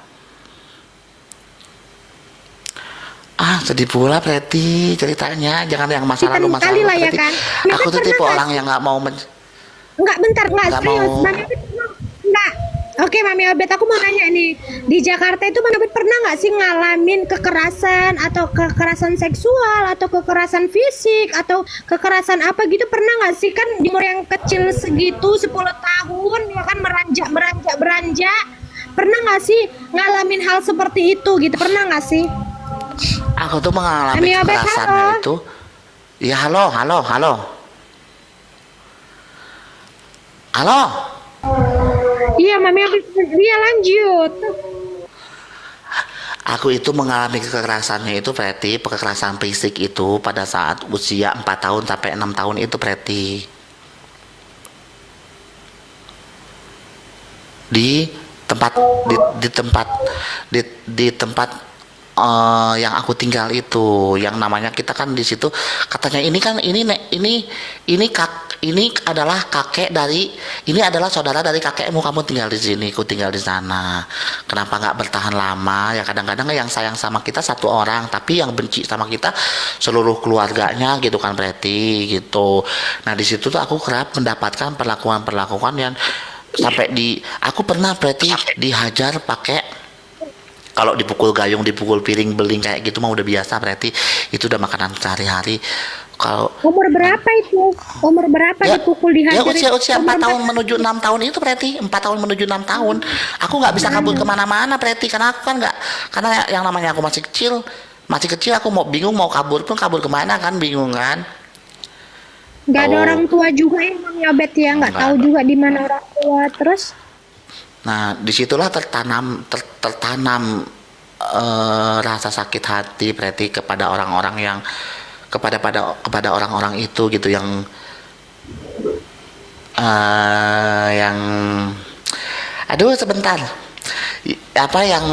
Sedih pula Preti ceritanya. Jangan yang masa lalu Kali lah ya Preti. kan. Aku tuh tipe orang yang nggak mau Enggak, bentar, enggak Nggak serius. mau. Mami Obet enggak. Oke, Mami Obet, aku mau nanya nih. Di Jakarta itu Mami Obet pernah nggak sih ngalamin kekerasan atau kekerasan seksual atau kekerasan fisik atau kekerasan apa gitu, pernah nggak sih? Kan di umur yang kecil segitu 10 tahun ya kan, beranjak. Pernah nggak sih ngalamin hal seperti itu gitu? Pernah nggak sih? Aku tuh mengalami Mami Obet, kekerasannya halo. itu. Ya halo. Halo. Iya, Mami Obet, dia lanjut. Aku itu mengalami kekerasannya itu Preti, kekerasan fisik itu pada saat usia 4 tahun sampai 6 tahun itu Preti. Di tempat di tempat yang aku tinggal itu, yang namanya kita kan di situ katanya ini adalah kakek dari, ini adalah saudara dari kakekmu, kamu tinggal di sini, aku tinggal di sana. Kenapa nggak bertahan lama? Ya kadang-kadang yang sayang sama kita satu orang, tapi yang benci sama kita seluruh keluarganya gitu kan Preti gitu. Nah di situ tuh aku kerap mendapatkan perlakuan yang sampai aku pernah Preti dihajar pakai, kalau dipukul gayung, dipukul piring beling kayak gitu mah udah biasa Preti, itu udah makanan sehari-hari. Kalau Umur berapa itu? Umur berapa dipukul ya dihajar? usia 4 tahun menuju 6 tahun itu Preti, 4 tahun menuju 6 tahun. Aku nggak bisa kabur kemana-mana Preti, karena aku kan nggak, karena yang namanya aku masih kecil aku mau bingung mau kabur pun kabur kemana kan, bingung kan. Nggak ada Oh. orang tua juga yang nyobet ya, nggak Nggak tahu ada. juga di mana orang tua. Terus Nah, disitulah tertanam rasa sakit hati Preti kepada orang-orang yang kepada orang-orang itu gitu, yang aduh sebentar, apa yang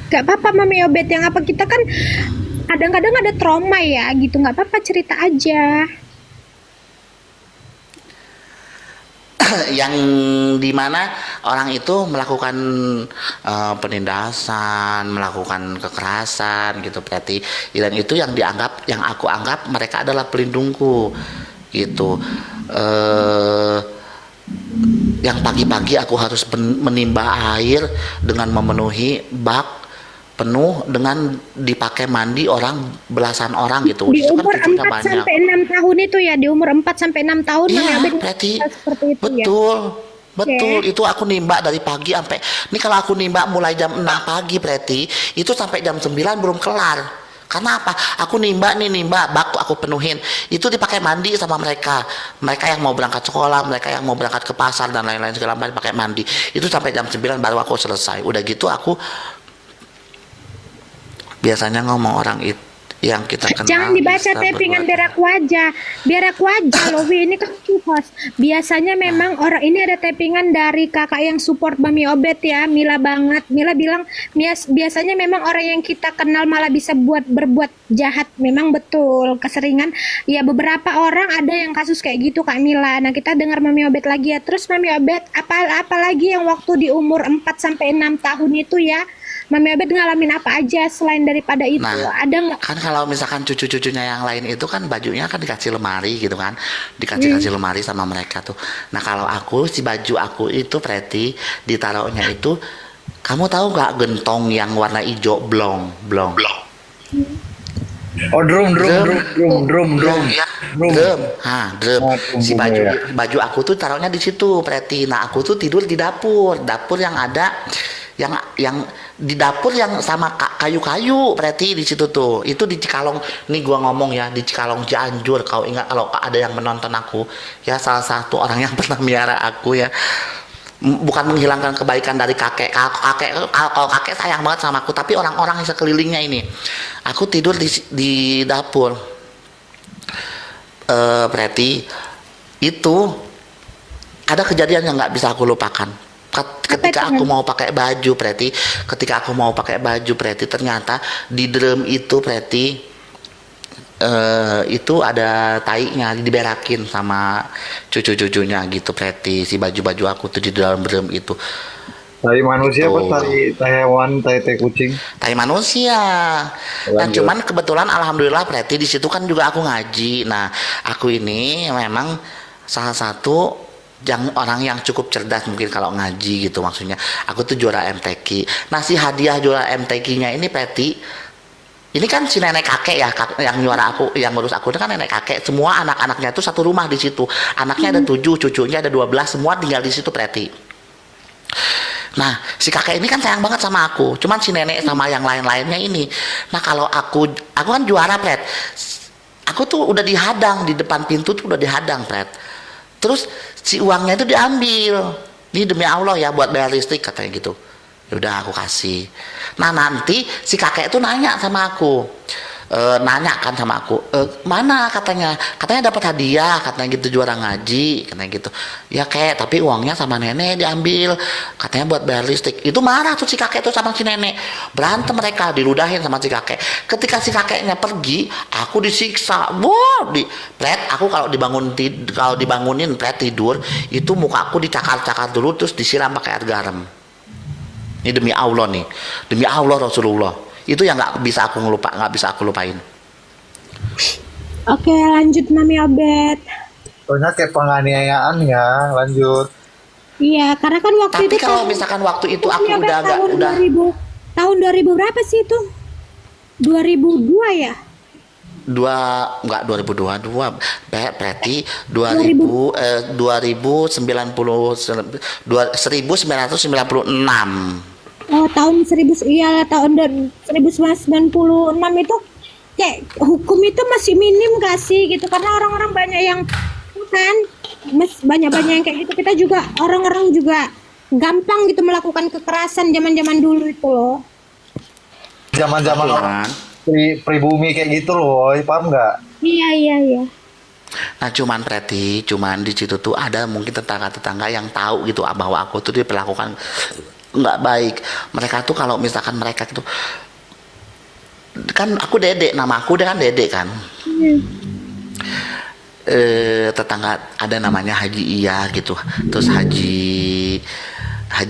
nggak apa-apa Mami Obet, yang apa kita kan kadang-kadang ada trauma ya gitu, nggak apa-apa cerita aja. yang dimana orang itu melakukan penindasan, melakukan kekerasan gitu Preti, dan itu yang aku anggap mereka adalah pelindungku gitu. Yang pagi-pagi aku harus menimba air dengan memenuhi bak penuh dengan dipakai mandi belasan orang gitu. Di Itu kan umur cucunya 4 banyak. sampai 6 tahun itu ya, di umur 4 sampai 6 tahun Mami Iya, Obet berarti seperti itu ya. betul. Itu aku nimba dari pagi sampai, ini kalau aku nimba mulai jam 6 pagi Preti, itu sampai jam 9 belum kelar. Karena apa? Aku nimba bak aku penuhin. Itu dipakai mandi sama mereka. Mereka yang mau berangkat sekolah, mereka yang mau berangkat ke pasar dan lain-lain segala macam pakai mandi. Itu sampai jam 9 baru aku selesai. Udah gitu aku biasanya ngomong orang itu yang kita kenal. Jangan dibaca bisa tappingan berbuat. biar aku aja loh Wi, ini kan host. Biasanya memang orang ini ada tappingan dari kakak yang support Mami Obet ya, Mila banget. Mila bilang biasanya memang orang yang kita kenal malah bisa berbuat jahat. Memang betul, keseringan ya, beberapa orang ada yang kasus kayak gitu Kak Mila. Nah, kita dengar Mami Obet lagi ya. Terus Mami Obet apalagi yang waktu di umur 4 sampai 6 tahun itu ya, Mami Obet ngalamin apa aja selain daripada itu? Nah, Ada nggak? kan kalau misalkan cucu-cucunya yang lain itu kan bajunya kan dikasih lemari gitu kan, dikasih lemari sama mereka tuh. Nah kalau aku, si baju aku itu Preti ditaruhnya itu, kamu tahu nggak gentong yang warna hijau blong. Oh, drum. Ya, drum. Drum. Oh, Si drum, ya. baju aku tuh taruhnya di situ Preti. Nah aku tuh tidur di dapur yang ada yang di dapur yang sama kayu-kayu Preti di situ tuh. Itu di Cikalong. Nih gua ngomong ya, di Cikalong Cianjur. Kau ingat kalau ada yang menonton aku ya, salah satu orang yang pernah miara aku ya. Bukan menghilangkan kebaikan dari kakek. Kalau kakek sayang banget sama aku, tapi orang-orang yang sekelilingnya ini. Aku tidur di dapur. Preti, itu ada kejadian yang nggak bisa aku lupakan. Ketika aku mau pakai baju Preti, ternyata di drum itu Preti itu ada tainya diberakin sama cucu-cucunya gitu Preti, si baju-baju aku tuh di dalam drum itu. Tai manusia apa Itu tai hewan, tai kucing? tai manusia. Nah, Lanjut. cuman kebetulan alhamdulillah Preti di situ kan juga aku ngaji. Nah, aku ini memang salah satu yang orang yang cukup cerdas mungkin kalau ngaji gitu maksudnya. Aku tuh juara MTQ. Nah, si hadiah juara MTQ-nya ini Preti, ini kan si nenek kakek ya yang juara aku, yang ngurus aku itu kan nenek kakek. Semua anak-anaknya tuh satu rumah di situ. Anaknya ada 7, cucunya ada 12, semua tinggal di situ Preti. Nah, si kakek ini kan sayang banget sama aku. Cuman si nenek sama yang lain-lainnya ini. Nah, kalau aku kan juara, Pret. Aku tuh udah dihadang di depan pintu tuh udah dihadang, Pret. Terus si uangnya itu diambil. Ini demi Allah ya buat bayar listrik katanya gitu. Ya udah aku kasih. Nah, nanti si kakek itu nanya sama aku. Nanya kan sama aku, mana katanya dapat hadiah, katanya gitu juara ngaji, katanya gitu. Ya kayak tapi uangnya sama nenek diambil, katanya buat bayar listrik. Itu marah tuh si kakek tuh sama si nenek, berantem mereka, diludahin sama si kakek. Ketika si kakeknya pergi, aku disiksa. Pret, aku kalau dibangunin Pret tidur, itu muka aku dicakar-cakar dulu terus disiram pakai air garam. Ini demi Allah nih, demi Allah Rasulullah. Itu yang nggak bisa aku lupain. Oke, lanjut Mami Obet. Soalnya kayak penganiayaan ya, lanjut. Iya, karena kan waktu Tapi itu kalau misalkan waktu itu aku Mami Obet udah nggak tahun udah 2000, tahun 2000 berapa sih itu? 2002 ya? 2022 berarti 1996. Oh, tahun 1996 itu kayak hukum itu masih minim gak sih gitu, karena orang-orang banyak yang kan banyak yang kayak gitu. Kita juga orang-orang juga gampang gitu melakukan kekerasan zaman-zaman dulu itu loh. Zaman-zaman Cuman, pribumi kayak gitu loh, paham nggak? Iya. nah cuman di situ tuh ada mungkin tetangga-tetangga yang tahu gitu bahwa aku tuh diperlakukan nggak baik. Mereka tuh kalau misalkan mereka itu kan aku Dedek, nama aku kan Dedek kan. Tetangga ada namanya Haji Iya gitu, terus Haji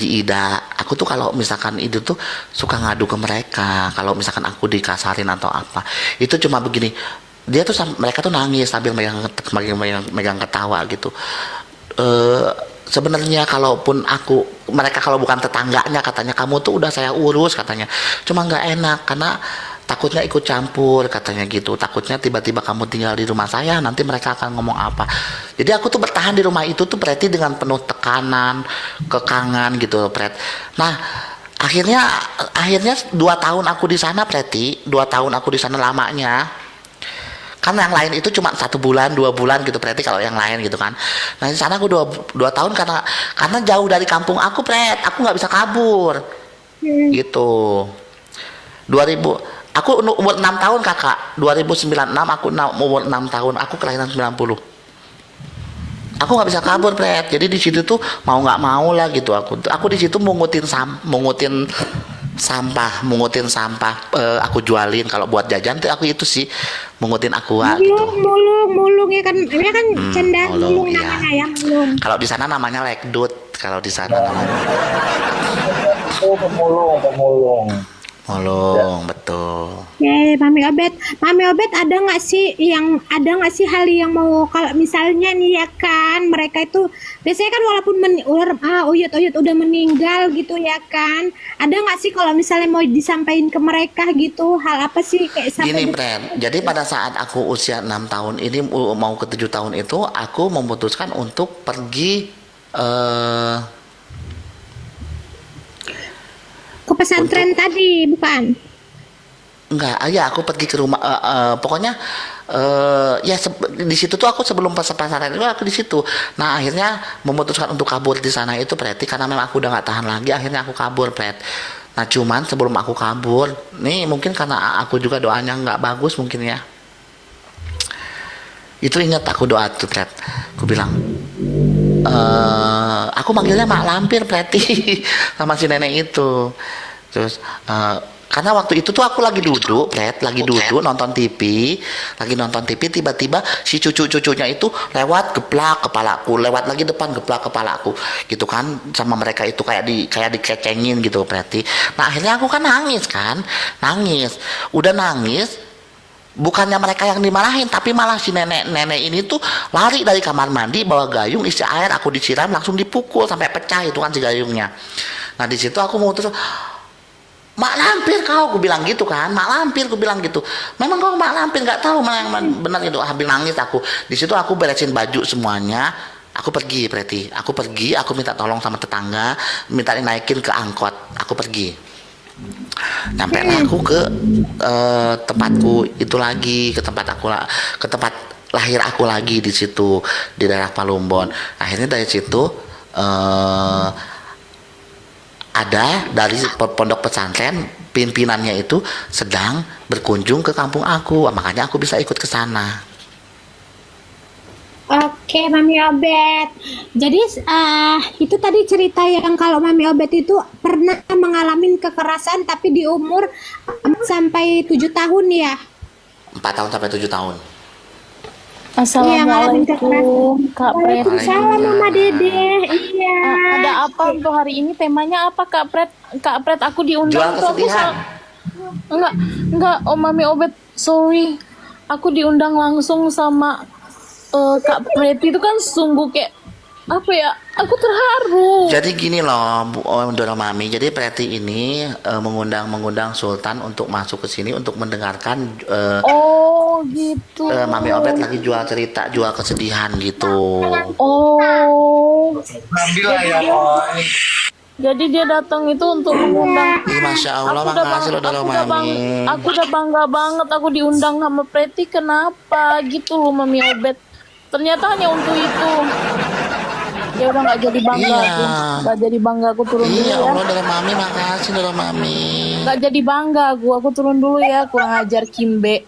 Ida. Aku tuh kalau misalkan itu tuh suka ngadu ke mereka kalau misalkan aku dikasarin atau apa. Itu cuma begini, dia tuh mereka tuh nangis sambil megang ketawa gitu. Sebenarnya kalaupun mereka kalau bukan tetangganya katanya kamu tuh udah saya urus katanya, cuma nggak enak karena takutnya ikut campur katanya gitu, takutnya tiba-tiba kamu tinggal di rumah saya nanti mereka akan ngomong apa. Jadi aku tuh bertahan di rumah itu tuh Preti dengan penuh tekanan, kekangan gitu Pret. Nah akhirnya 2 tahun aku di sana Preti, 2 tahun aku di sana lamanya. Kan yang lain itu cuma 1 bulan 2 bulan gitu Preti kalau yang lain gitu kan. Nah di sana aku 2 tahun karena jauh dari kampung aku Pret, aku nggak bisa kabur gitu. 2000 aku umur 6 tahun kakak, 2096 aku umur 6 tahun, aku kelahiran 90. Aku nggak bisa kabur Pret, jadi di situ tuh mau nggak mau lah gitu aku di situ mungutin sampah, aku jualin kalau buat jajan tuh aku itu sih mungutin aqua gitu. mulung ya kan, ini kan canda mulung Iya. namanya ya, mulung. Kalau di sana namanya lekdut, kalau di sana namanya Oh, pemulung. mulung, betul. Oke, Mami Obet ada nggak sih hal yang mau, kalau misalnya nih ya kan mereka itu biasanya kan walaupun Uyut udah meninggal gitu ya kan, ada nggak sih kalau misalnya mau disampaikan ke mereka gitu, hal apa sih kayak Gini sampai Pren, jadi pada saat aku usia 6 tahun ini mau ke 7 tahun itu aku memutuskan untuk pergi ke pesantren tadi bukan? enggak, ya aku pergi ke rumah pokoknya di situ tuh aku sebelum pesantren itu aku di situ. Nah akhirnya memutuskan untuk kabur di sana itu Preti karena memang aku udah nggak tahan lagi, akhirnya aku kabur Pret. Nah cuman sebelum aku kabur nih mungkin karena aku juga doanya nggak bagus mungkin ya, itu ingat aku doa tuh Pret, aku bilang aku manggilnya Mak Lampir Preti sama si nenek itu. Terus Karena waktu itu tuh aku lagi duduk, lagi duduk nonton TV, tiba-tiba si cucunya itu lewat geplak kepalaku, lewat lagi depan geplak kepalaku, gitu kan, sama mereka itu kayak dikecengin gitu, berarti. Nah akhirnya aku kan nangis, udah nangis. Bukannya mereka yang dimarahin, tapi malah si nenek ini tuh lari dari kamar mandi bawa gayung isi air, aku disiram langsung dipukul sampai pecah itu kan si gayungnya. Nah di situ aku mau terus, mak lampir kau, aku bilang gitu kan, mak lampir, aku bilang gitu. Memang kau mak lampir, nggak tahu mana yang benar itu. Habis nangis aku. Di situ aku beresin baju semuanya. Aku pergi, aku minta tolong sama tetangga, minta dinaikin ke angkot. Aku pergi. Nyampe aku ke tempatku itu lagi, ke tempat lahir aku lagi di situ di daerah Palumbon. Akhirnya dari situ ada dari pondok pesantren, pimpinannya itu sedang berkunjung ke kampung aku, makanya aku bisa ikut ke sana. Oke, Mami Obet. Jadi itu tadi cerita yang kalau Mami Obet itu pernah mengalami kekerasan tapi di umur 4 sampai 7 tahun ya. 4 tahun sampai 7 tahun. Assalamualaikum Kak Pret. Waalaikumsalam Mama Dede. Iya. Ada apa untuk hari ini? Temanya apa Kak Pret? Kak Pret, aku diundang Jual tuh aku kesedihan. enggak, oh Mami Obet, sorry. Aku diundang langsung sama Kak Pret, itu kan sungguh kayak apa ya? Aku terharu. Jadi gini loh, Dora Mami. Jadi Preti ini mengundang Sultan untuk masuk ke sini untuk mendengarkan Oh, gitu. Mami Obet lagi jual cerita, jual kesedihan gitu. Oh. Alhamdulillah ya, Boy. Jadi dia datang itu untuk mengundang. Ih, Masya Allah, makasih loh Dora Mami. Aku udah bangga banget aku diundang sama Preti. Kenapa gitu loh Mami Obet? Ternyata hanya untuk itu. Ya udah nggak jadi bangga Iya. aku. Nggak jadi bangga, aku turun dulu Iya ya. Allah, Dora Mami, makasih Dora Mami. Nggak jadi bangga aku turun dulu ya. Kurang ajar Kimbe.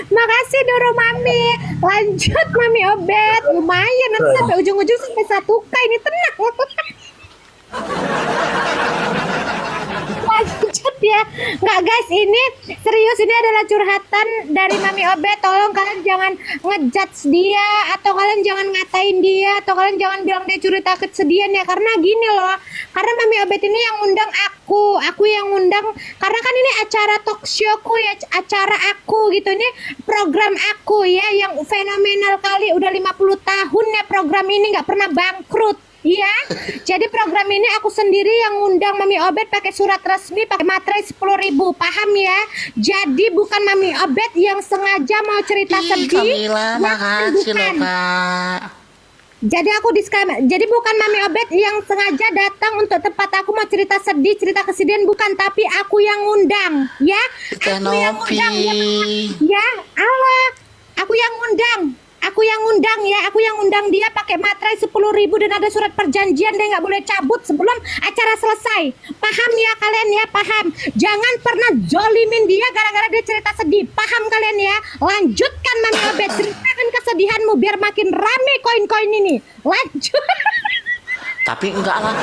Makasih Doro Mami. Lanjut Mami Obet. Lumayan nanti sampai ujung-ujung sampai 1K ini, tenang. Lanjut ya. Nggak guys, ini serius, ini adalah curhatan dari Mami Obet. Tolong kalian jangan ngejudge dia, atau kalian jangan ngatain dia, atau kalian jangan bilang dia cerita kesedihan ya. Karena gini loh, karena Mami Obet ini yang undang aku yang undang, karena kan ini acara talk showku ya, acara aku gitu, ini program aku ya, yang fenomenal kali, udah 50 tahun ya program ini, nggak pernah bangkrut. Iya, jadi program ini aku sendiri yang ngundang Mami Obet pakai surat resmi, pakai materai 10.000, paham ya? Jadi bukan Mami Obet yang sengaja mau cerita Ih, sedih. Kamila, makasih loh Kak. Jadi aku jadi bukan Mami Obet yang sengaja datang untuk tempat aku mau cerita sedih, cerita kesedihan, bukan, tapi aku yang ngundang, ya? Teh Aku yang Nopi. ngundang, ya, Allah, aku yang ngundang. Aku yang undang dia pakai materai 10.000 dan ada surat perjanjian, dia nggak boleh cabut sebelum acara selesai. Paham ya kalian ya, paham? Jangan pernah jolimin dia gara-gara dia cerita sedih. Paham kalian ya? Lanjutkan Mami Obet, ceritakan kesedihanmu biar makin rame koin-koin ini. Lanjut. Tapi enggak lah,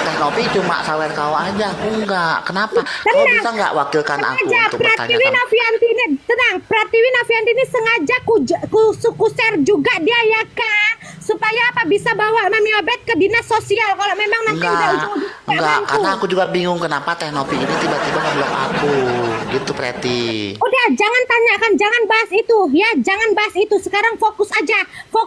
Teh Nopi cuma sawer kau aja, aku enggak. Kenapa? Kau bisa nggak wakilkan aku Sengaja untuk bertanya Pratiwi Novianti ini, tenang, Pratiwi Novianti ini sengaja ku share juga dia ya kan, supaya apa, bisa bawa Mami Obet ke dinas sosial kalau memang nanti udah ujung-ujung Enggak, bantu. karena aku juga bingung kenapa Teh Nopi ini tiba-tiba ngeblok aku, gitu Preti. Udah, jangan tanyakan, jangan bahas itu ya, jangan bahas itu. Sekarang fokus aja kau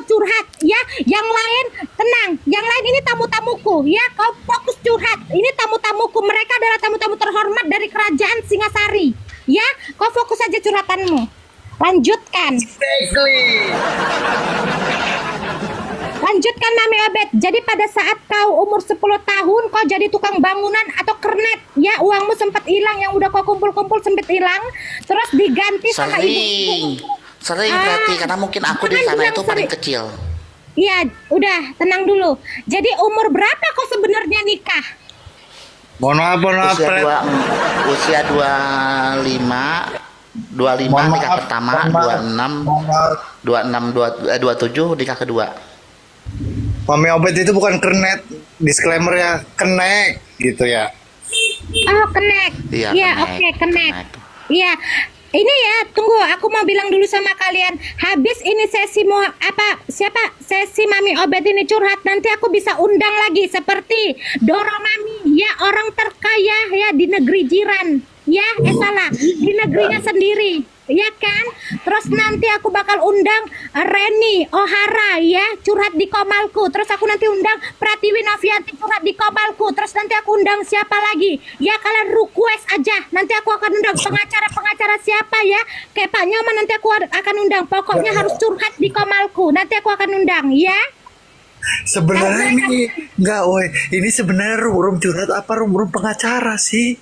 curhat ya. Yang lain tenang, yang lain ini tamu-tamuku ya. Kau fokus curhat. Ini tamu-tamuku, mereka adalah tamu-tamu terhormat dari kerajaan Singasari ya. Kau fokus aja curhatanmu. Lanjutkan. Lanjutkan Mami Obet. Jadi pada saat kau umur 10 tahun kau jadi tukang bangunan atau kernet ya, uangmu sempat hilang, yang udah kau kumpul-kumpul sempat hilang, terus diganti sama ibu. Sering Preti, karena mungkin aku di sana itu paling kecil. Iya, udah tenang dulu. Jadi umur berapa kau sebenarnya nikah? Mohon maaf, Usia Pret. usia 25 Mohon nikah maaf, pertama, mohon maaf. 26 27 nikah kedua. Mami Obet itu bukan kernet, disclaimer ya, kenek gitu ya. Oh, connect. Iya, Iya, connect. oke, connect. Connect. Iya. Ini ya, tunggu, aku mau bilang dulu sama kalian. Habis ini sesi mau apa? Siapa? Sesi Mami Obet ini curhat, nanti aku bisa undang lagi seperti Doro Mami, ya orang terkaya ya di negeri jiran. Ya, salah, di negerinya sendiri. Ya kan? Terus nanti aku bakal undang Reni Ohara ya, curhat di Komalku. Terus aku nanti undang Pratiwi Novianti curhat di Komalku. Terus nanti aku undang siapa lagi? Ya kalian request aja. Nanti aku akan undang pengacara-pengacara siapa ya. Kayak Pak Nyoman nanti aku akan undang. Pokoknya harus curhat di Komalku. Nanti aku akan undang ya. Sebenarnya ini enggak, woi. Ini sebenarnya room curhat apa room pengacara sih?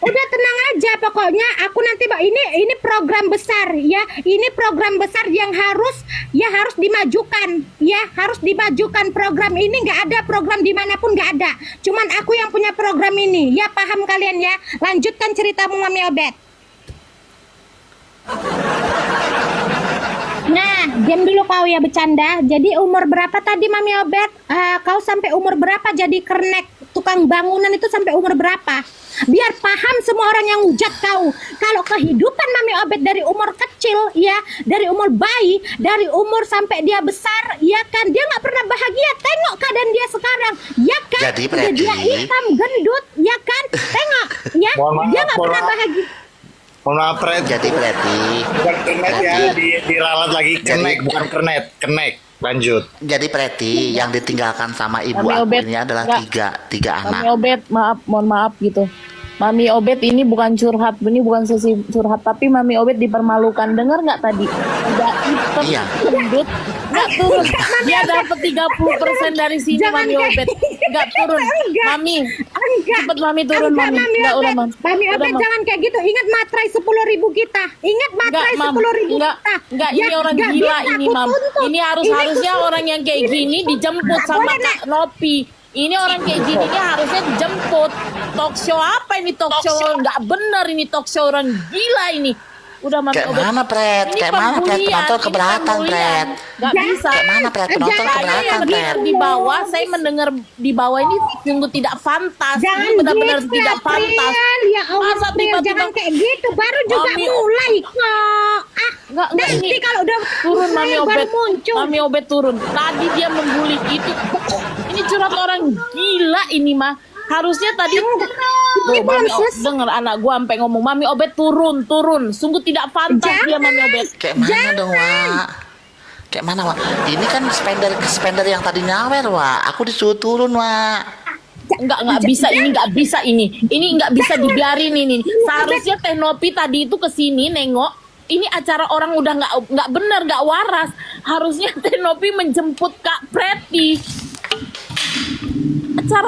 Udah tenang aja, pokoknya aku nanti ini program besar ya, ini program besar yang harus dimajukan ya, harus dimajukan. Program ini nggak ada, program dimanapun nggak ada, cuman aku yang punya program ini ya, paham kalian ya. Lanjutkan ceritamu Mami Obet. Nah, diam dulu kau ya bercanda. Jadi umur berapa tadi Mami Obet? Kau sampai umur berapa jadi kernek tukang bangunan itu, sampai umur berapa? Biar paham semua orang yang hujat kau. Kalau kehidupan Mami Obet dari umur kecil ya, dari umur bayi, dari umur sampai dia besar ya kan, dia nggak pernah bahagia. Tengok keadaan dia sekarang ya kan. Jadi, Udah dia Preti. hitam gendut ya kan. Tengok ya, Mohon maaf, dia nggak mohon pernah maaf. bahagia. Mohon maaf, Pret. Jadi berarti Bukan kernet ya, diralat lagi kenek, bukan kernet, kenek. Lanjut. jadi Preti yang ditinggalkan sama ibu Mami aku Obet, ini adalah enggak. tiga Mami anak. Obet, maaf, mohon maaf gitu. Mami Obet ini bukan curhat, ini bukan sesi curhat, tapi Mami Obet dipermalukan. Dengar nggak tadi? Udah hitam, Iya. gendut, nggak turun. Dia dapat 30% dari sini Jangan Mami kayak Obet, nggak turun. Enggak. Mami, Enggak. cepet Mami turun Enggak, Mami. Mami Nggak, udah Obet. Mam. Mami Udah, Obet Mam. jangan kayak gitu. Ingat materai 10.000 kita. Ingat materai Mam. 10.000 Enggak, kita. enggak, Ya, ini orang enggak gila bisa ini, aku Mam. tuntut. Ini harusnya orang yang kayak gini dijemput Enggak sama boleh, Nek. Kak Nopi. Ini orang kayak gini ini harusnya dijemput. Talk show apa ini talk show? Enggak bener ini talk show, orang gila ini. Udah Mami Kayak Obet. mana, Pret? Ini Kayak mana, Pret? pembulian, Penonton ini keberatan, pembulian. Pret. Nggak Ya, bisa. Kayak mana, Pret? Penonton Jangan Saya keberatan, yang Pret. dengar di bawah, saya mendengar di bawah ini sungguh tidak pantas. Jangan Ini benar-benar gitu, tidak pantas. April. Ya Allah, Masa April, tiba-tiba jangan kayak gitu. Baru juga Mami- mulai kok. Enggak, Nanti ini. kalau udah Turun Mami baru Obet. muncul. Mami Obet turun. Tadi dia membuli itu. Ini curhat orang gila ini mah. Harusnya tadi Ini Tuh, belum Mami selesai. denger anak gua sampai ngomong Mami Obet turun. Sungguh tidak pantas dia Jangan. Mami Obet. Kayak mana dong, Wak? Kayak mana, Wak? Ini kan spender yang tadi nyawer, Wak. Aku disuruh turun, Wak. Enggak bisa ini, enggak bisa ini. Ini enggak bisa dibiarin ini. Seharusnya Teh Nopi tadi itu ke sini nengok. Ini acara orang udah enggak benar, enggak waras. Harusnya Teh Nopi menjemput Kak Preti. Acara